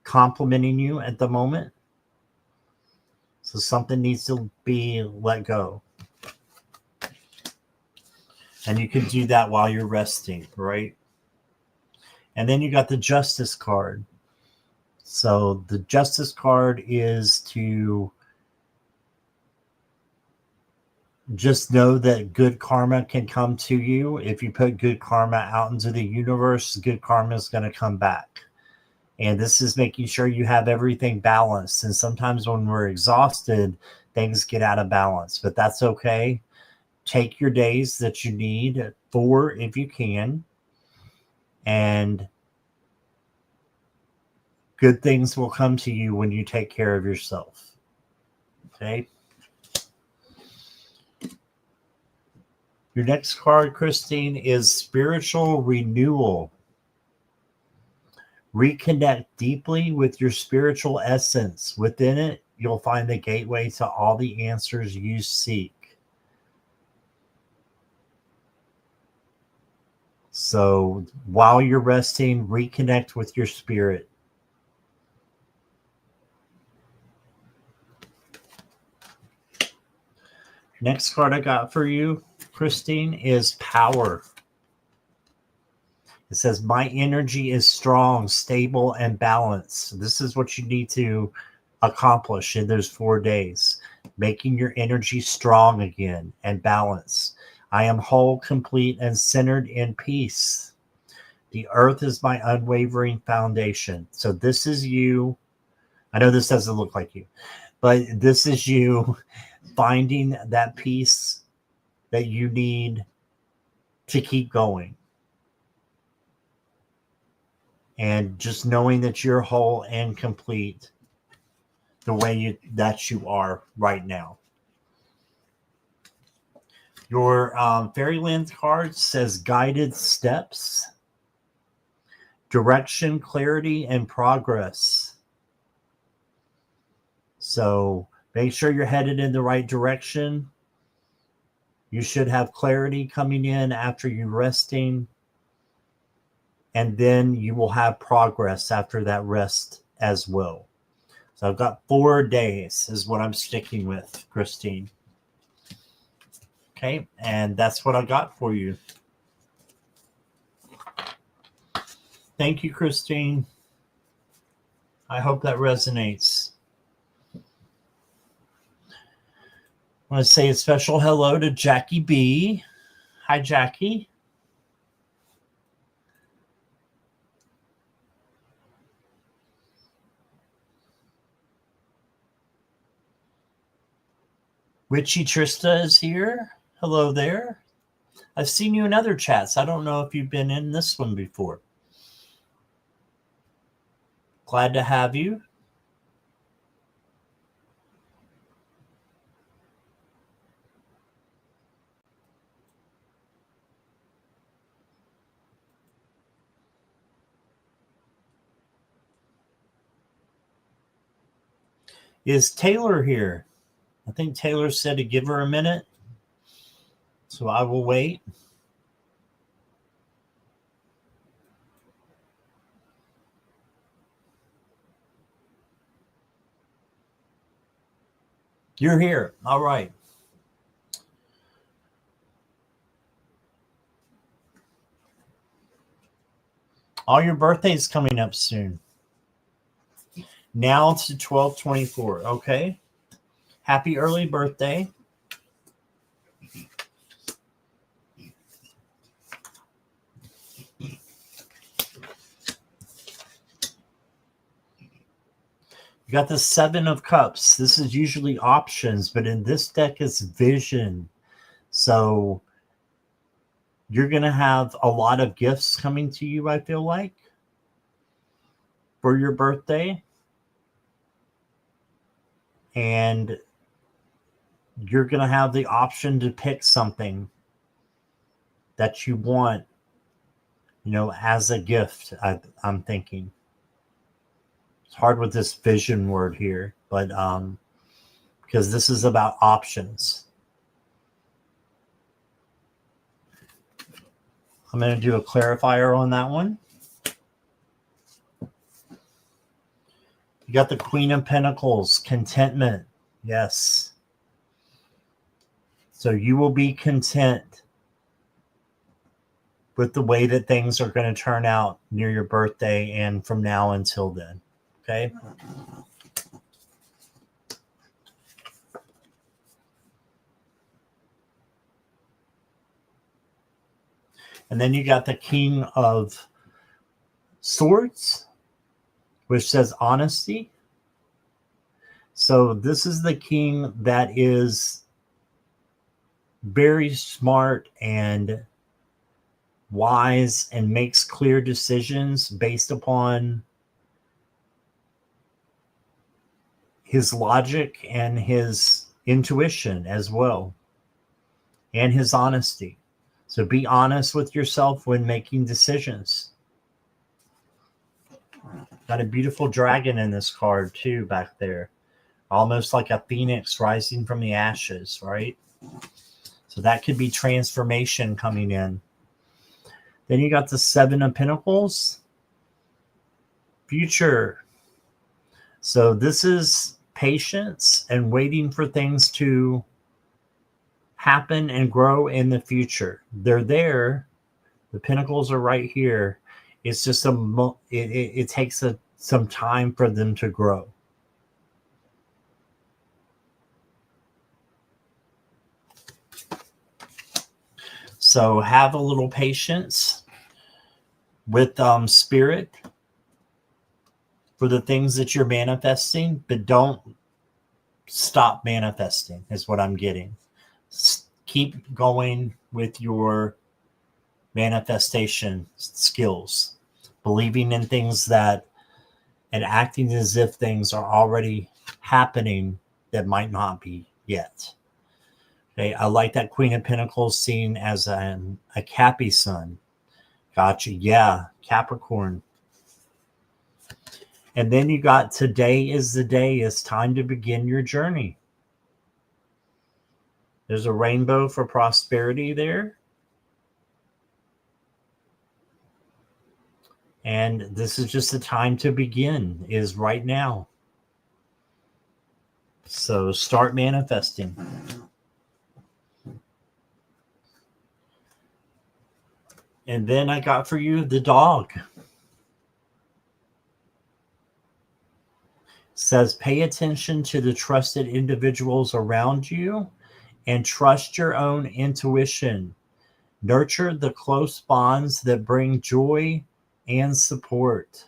complimenting you at the moment. So something needs to be let go. And you can do that while you're resting, right? And then you got the Justice card. So the Justice card is to just know that good karma can come to you. If you put good karma out into the universe, good karma is going to come back. And this is making sure you have everything balanced. And sometimes when we're exhausted, things get out of balance, but that's okay. Take your days that you need, 4 if you can, and good things will come to you when you take care of yourself. Okay. Your next card, Christine, is spiritual renewal. Reconnect deeply with your spiritual essence. Within it, you'll find the gateway to all the answers you seek. So while you're resting, reconnect with your spirit. Next card I got for you, Christine, is power. It says, my energy is strong, stable, and balanced. This is what you need to accomplish in those 4 days. Making your energy strong again and balanced. I am whole, complete, and centered in peace. The earth is my unwavering foundation. So this is you. I know this doesn't look like you, but this is you finding that peace that you need to keep going. And just knowing that you're whole and complete the way that you are right now. Your Fairyland card says guided steps, direction, clarity, and progress. So make sure you're headed in the right direction. You should have clarity coming in after you resting. And then you will have progress after that rest as well. So I've got 4 days is what I'm sticking with, Christine. Okay, and that's what I got for you. Thank you, Christine. I hope that resonates. I want to say a special hello to Jackie B. Hi, Jackie. Richie Trista is here. Hello there. I've seen you in other chats. I don't know if you've been in this one before. Glad to have you. Is Taylor here? I think Taylor said to give her a minute. So I will wait. You're here. All right. All your birthdays coming up soon. Now to 12/24. Okay. Happy early birthday. You got the 7 of Cups. This is usually options, but in this deck, it's vision. So you're going to have a lot of gifts coming to you, I feel like, for your birthday. And you're going to have the option to pick something that you want, as a gift, I'm thinking. It's hard with this vision word here, but because this is about options. I'm going to do a clarifier on that one. You got the Queen of Pentacles, contentment. Yes. So you will be content with the way that things are going to turn out near your birthday and from now until then. Okay. And then you got the King of Swords, which says honesty. So this is the king that is very smart and wise and makes clear decisions based upon his logic and his intuition as well, and his honesty. So be honest with yourself when making decisions. Got a beautiful dragon in this card too back there. Almost like a phoenix rising from the ashes, right? So that could be transformation coming in. Then you got the 7 of Pentacles. Future. So this is patience and waiting for things to happen and grow in the future. They're there. The Pentacles are right here. It's just it takes some time for them to grow. So have a little patience with spirit for the things that you're manifesting, but don't stop manifesting is what I'm getting. Keep going with your manifestation skills, believing in things and acting as if things are already happening that might not be yet. Okay, I like that Queen of Pentacles seen as a Cappy sun. Gotcha. Yeah, Capricorn. And then you got today is the day. It's time to begin your journey. There's a rainbow for prosperity there. And this is just the time to begin, is right now. So start manifesting. And then I got for you the dog. Says pay attention to the trusted individuals around you and trust your own intuition. Nurture the close bonds that bring joy and support.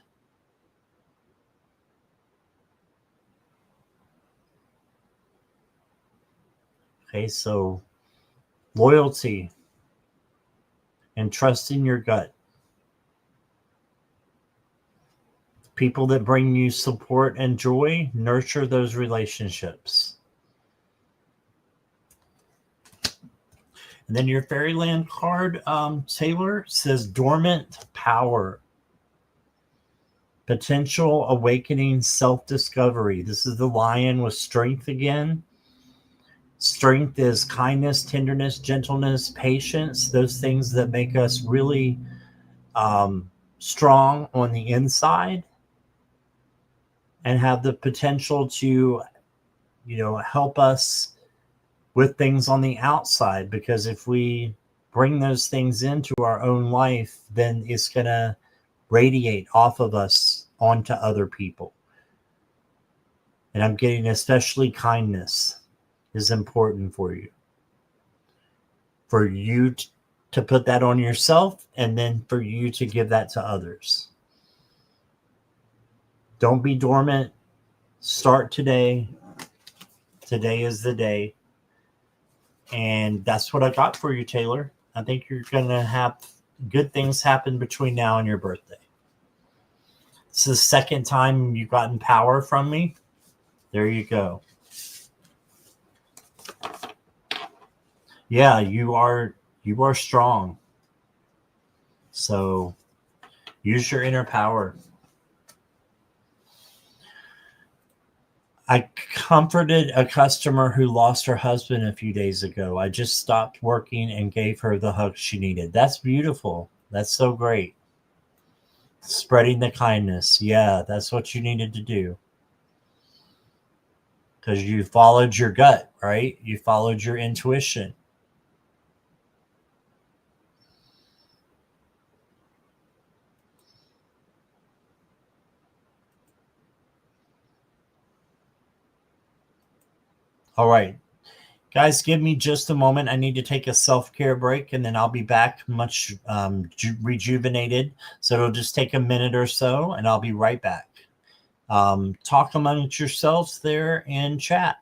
Okay, so loyalty and trusting your gut. People that bring you support and joy, nurture those relationships. And then your Fairyland card, Taylor, says dormant power. Potential awakening self-discovery. This is the lion with strength again. Strength is kindness, tenderness, gentleness, patience, those things that make us really strong on the inside and have the potential to help us with things on the outside, because if we bring those things into our own life, then it's going to radiate off of us onto other people. And I'm getting especially kindness is important for you. For you to put that on yourself, and then for you to give that to others. Don't be dormant. Start today. Today is the day. And that's what I got for you, Taylor. I think you're going to have good things happen between now and your birthday. This is the second time you've gotten power from me. There you go. Yeah, you are strong. So use your inner power. I comforted a customer who lost her husband a few days ago. I just stopped working and gave her the hug she needed. That's beautiful. That's so great. Spreading the kindness. Yeah, that's what you needed to do. Because you followed your gut, right? You followed your intuition. All right. Guys, give me just a moment. I need to take a self-care break, and then I'll be back much rejuvenated. So it'll just take a minute or so, and I'll be right back. Talk amongst yourselves there and chat.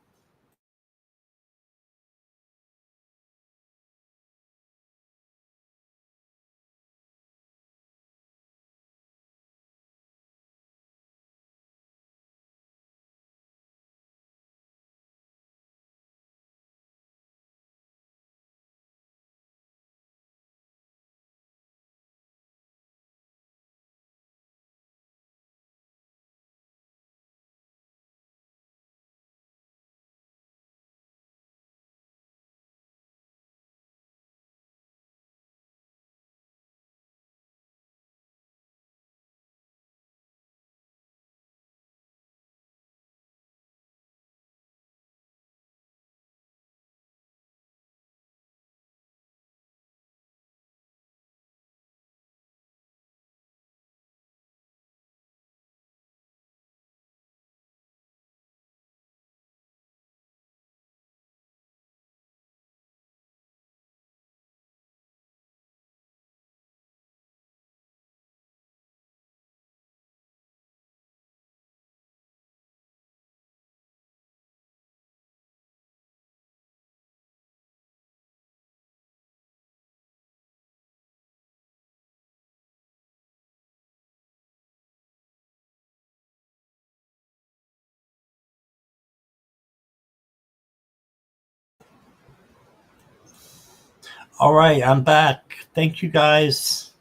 All right, I'm back. Thank you guys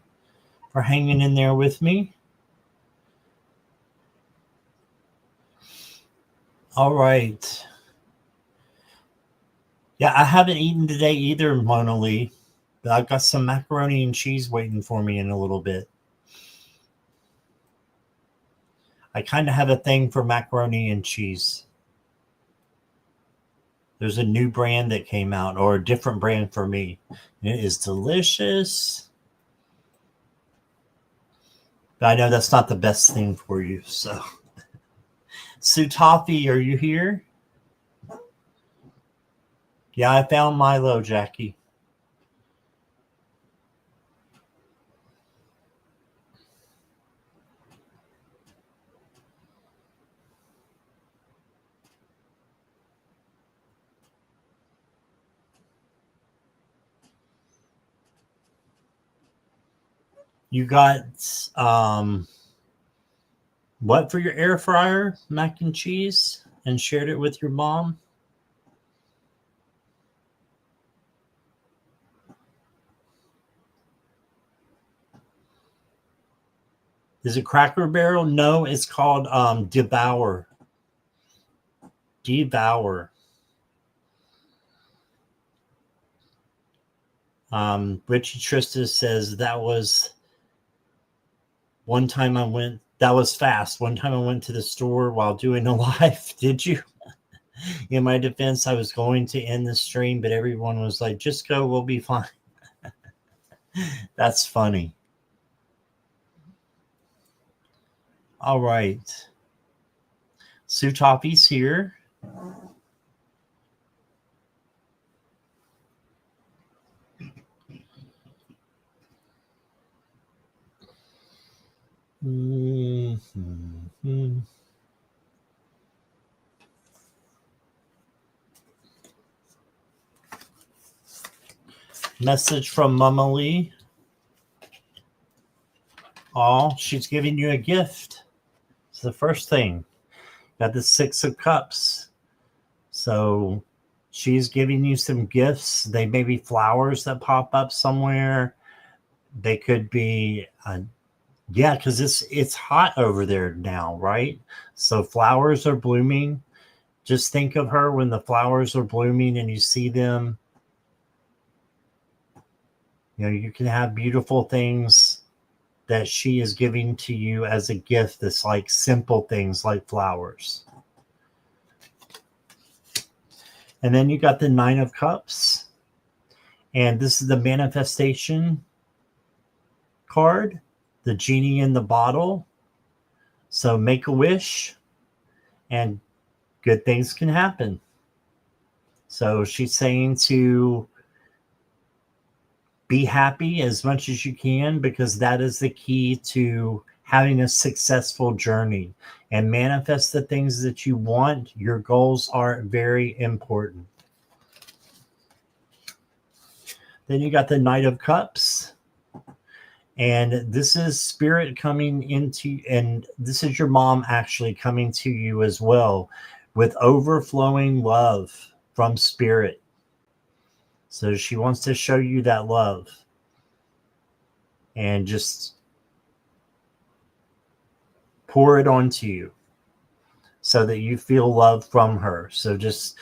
for hanging in there with me. All right. Yeah, I haven't eaten today either, Mona Lee. But I've got some macaroni and cheese waiting for me in a little bit. I kind of have a thing for macaroni and cheese. There's a new brand that came out, or a different brand for me. It is delicious. But I know that's not the best thing for you. So, Sutafi, are you here? Yeah, I found Milo, Jackie. You got what for your air fryer? Mac and cheese, and shared it with your mom? Is it Cracker Barrel? No, it's called Devour. Devour. Richie Trista says that was one time I went. That was fast. One time I went to the store while doing a live. Did you? In my defense, I was going to end the stream, but everyone was like, just go, we'll be fine. That's funny. All right. Sue Toppy's here. Mm-hmm. Message from Mama Lee. Oh, she's giving you a gift. It's the first thing. Got the 6 of Cups. So she's giving you some gifts. They may be flowers that pop up somewhere. They could be, yeah, because it's hot over there now, right? So flowers are blooming. Just think of her when the flowers are blooming and you see them. You know, you can have beautiful things that she is giving to you as a gift that's like simple things like flowers. And then you got the 9 of Cups. And this is the manifestation card, the genie in the bottle. So make a wish and good things can happen. So she's saying to be happy as much as you can, because that is the key to having a successful journey, and manifest the things that you want. Your goals are very important. Then you got the Knight of Cups. And this is spirit coming into, and this is your mom actually coming to you as well with overflowing love from spirit. So she wants to show you that love and just pour it onto you so that you feel love from her. So just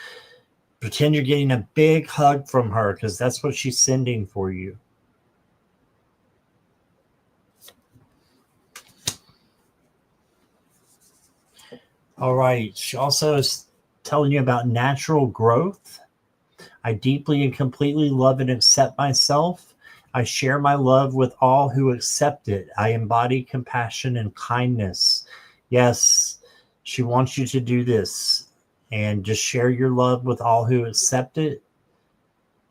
pretend you're getting a big hug from her, because that's what she's sending for you. All right. She also is telling you about natural growth. I deeply and completely love and accept myself. I share my love with all who accept it. I embody compassion and kindness. Yes, she wants you to do this and just share your love with all who accept it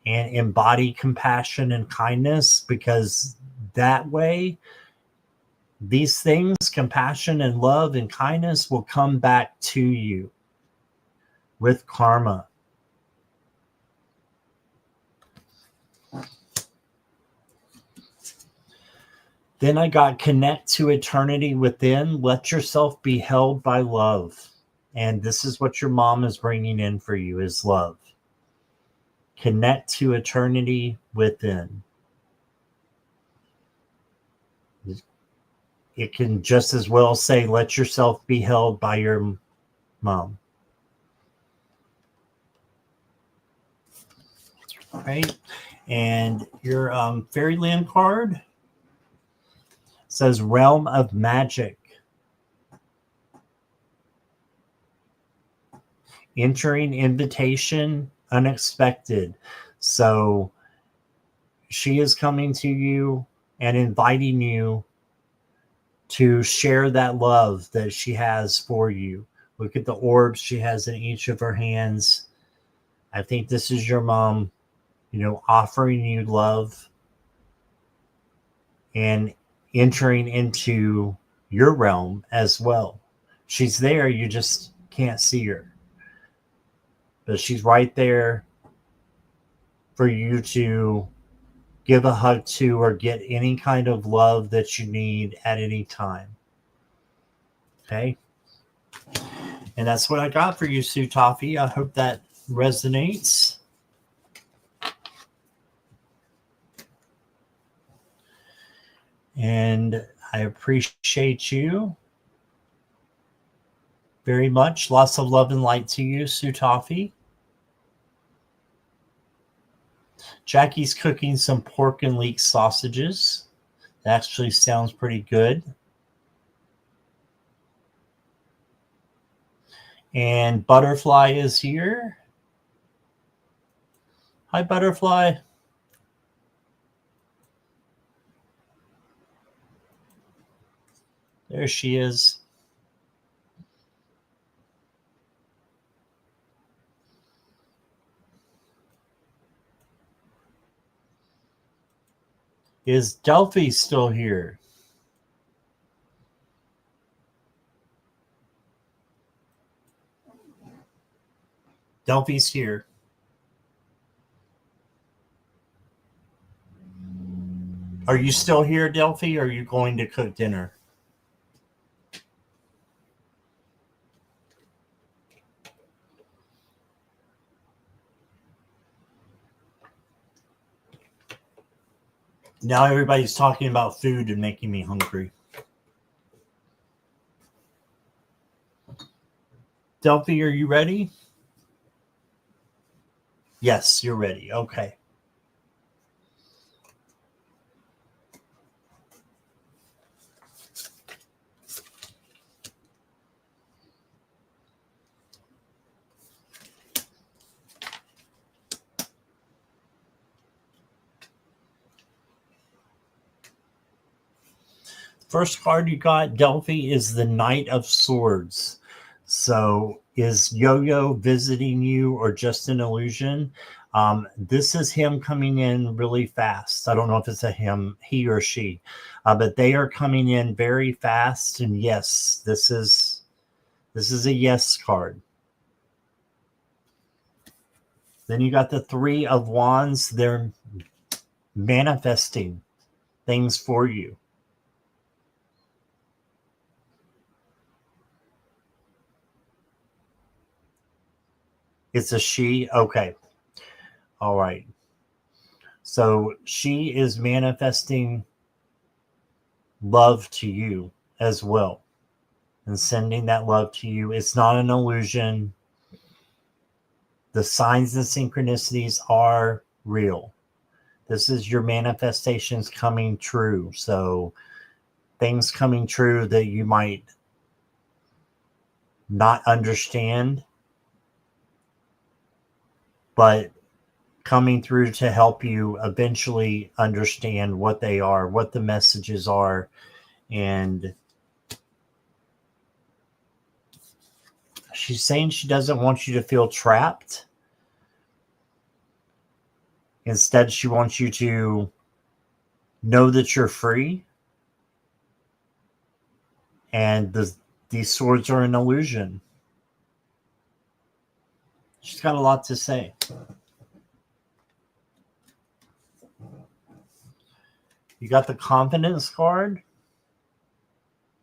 and embody compassion and kindness, because that way, these things, compassion and love and kindness, will come back to you with karma. Then I got connect to eternity within. Let yourself be held by love. And this is what your mom is bringing in for you, is love. Connect to eternity within. It can just as well say, let yourself be held by your mom. All right. And your fairyland card says Realm of Magic. Entering invitation, unexpected. So she is coming to you and inviting you to share that love that she has for you. Look at the orbs she has in each of her hands. I think this is your mom, offering you love and entering into your realm as well. She's there, you just can't see her. But she's right there for you to give a hug to or get any kind of love that you need at any time. Okay? And that's what I got for you, Sue Toffee. I hope that resonates. And I appreciate you very much. Lots of love and light to you, Sue Toffee. Jackie's cooking some pork and leek sausages. That actually sounds pretty good. And Butterfly is here. Hi, Butterfly. There she is. Is Delphi still here? Delphi's here. Are you still here, Delphi? Or are you going to cook dinner? Now everybody's talking about food and making me hungry. Delphi, are you ready? Yes, you're ready. Okay. First card you got, Delphi, is the Knight of Swords. So is Yo-Yo visiting you or just an illusion? This is him coming in really fast. I don't know if it's a him, he or she, but they are coming in very fast. And yes, this is a yes card. Then you got the Three of Wands. They're manifesting things for you. It's a she. Okay. All right. So she is manifesting love to you as well and sending that love to you. It's not an illusion. The signs and synchronicities are real. This is your manifestations coming true. So things coming true that you might not understand, but coming through to help you eventually understand what they are, what the messages are. And she's saying she doesn't want you to feel trapped. Instead, she wants you to know that you're free. And these swords are an illusion. She's got a lot to say. You got the confidence card.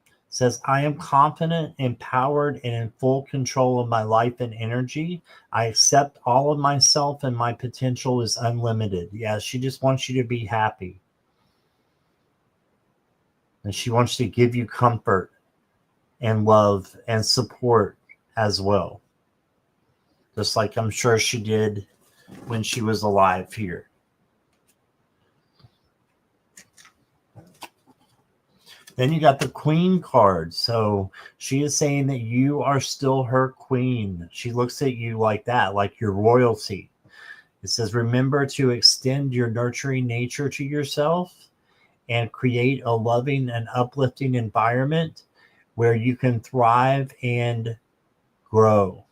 It says, I am confident, empowered, and in full control of my life and energy. I accept all of myself and my potential is unlimited. Yeah, she just wants you to be happy. And she wants to give you comfort and love and support as well. Just like I'm sure she did when she was alive here. Then you got the Queen card. So she is saying that you are still her queen. She looks at you like that, like your royalty. It says, remember to extend your nurturing nature to yourself and create a loving and uplifting environment where you can thrive and grow.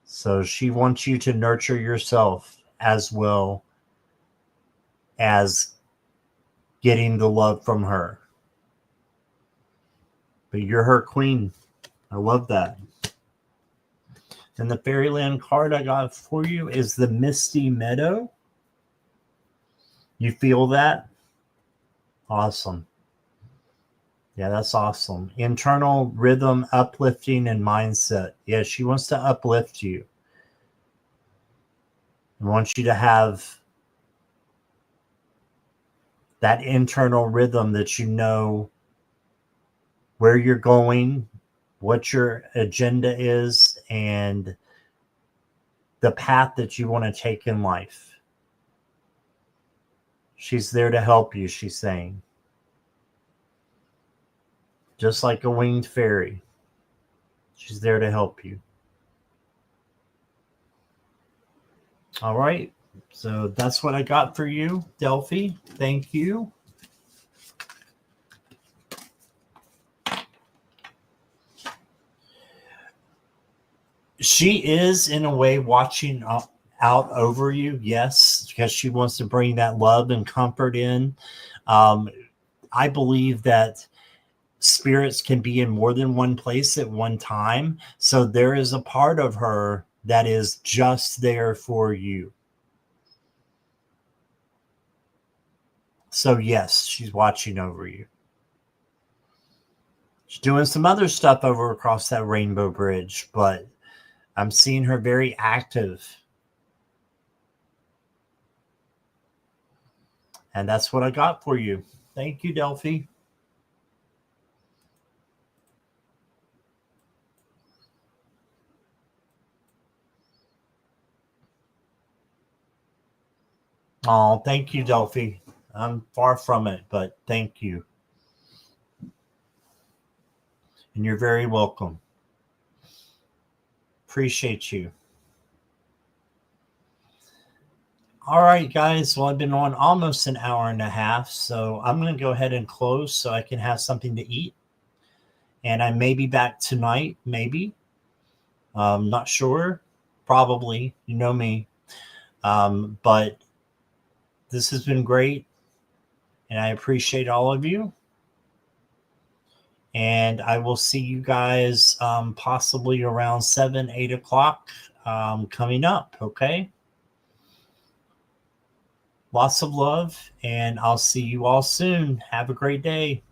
So she wants you to nurture yourself as well as getting the love from her. But you're her queen. I love that. And the Fairyland card I got for you is the Misty Meadow. You feel that? Awesome. Yeah, that's awesome. Internal rhythm, uplifting, and mindset. Yeah, she wants to uplift you. And wants you to have that internal rhythm that you know where you're going, what your agenda is, and the path that you want to take in life. She's there to help you, she's saying. just like a winged fairy. She's there to help you. All right. So that's what I got for you, Delphi. Thank you. She is, in a way, watching out over you, yes, because she wants to bring that love and comfort in. I believe that spirits can be in more than one place at one time. So there is a part of her that is just there for you. So, yes, she's watching over you. She's doing some other stuff over across that rainbow bridge, but I'm seeing her very active. And that's what I got for you. Thank you, Delphi. Oh, thank you, Delphi. I'm far from it, but thank you. And you're very welcome. Appreciate you. All right, guys. Well, I've been on almost an hour and a half, so I'm going to go ahead and close so I can have something to eat. And I may be back tonight, maybe. Not sure. Probably. You know me. But this has been great. And I appreciate all of you. And I will see you guys possibly around 7, 8 o'clock coming up. Okay. Lots of love, and I'll see you all soon. Have a great day.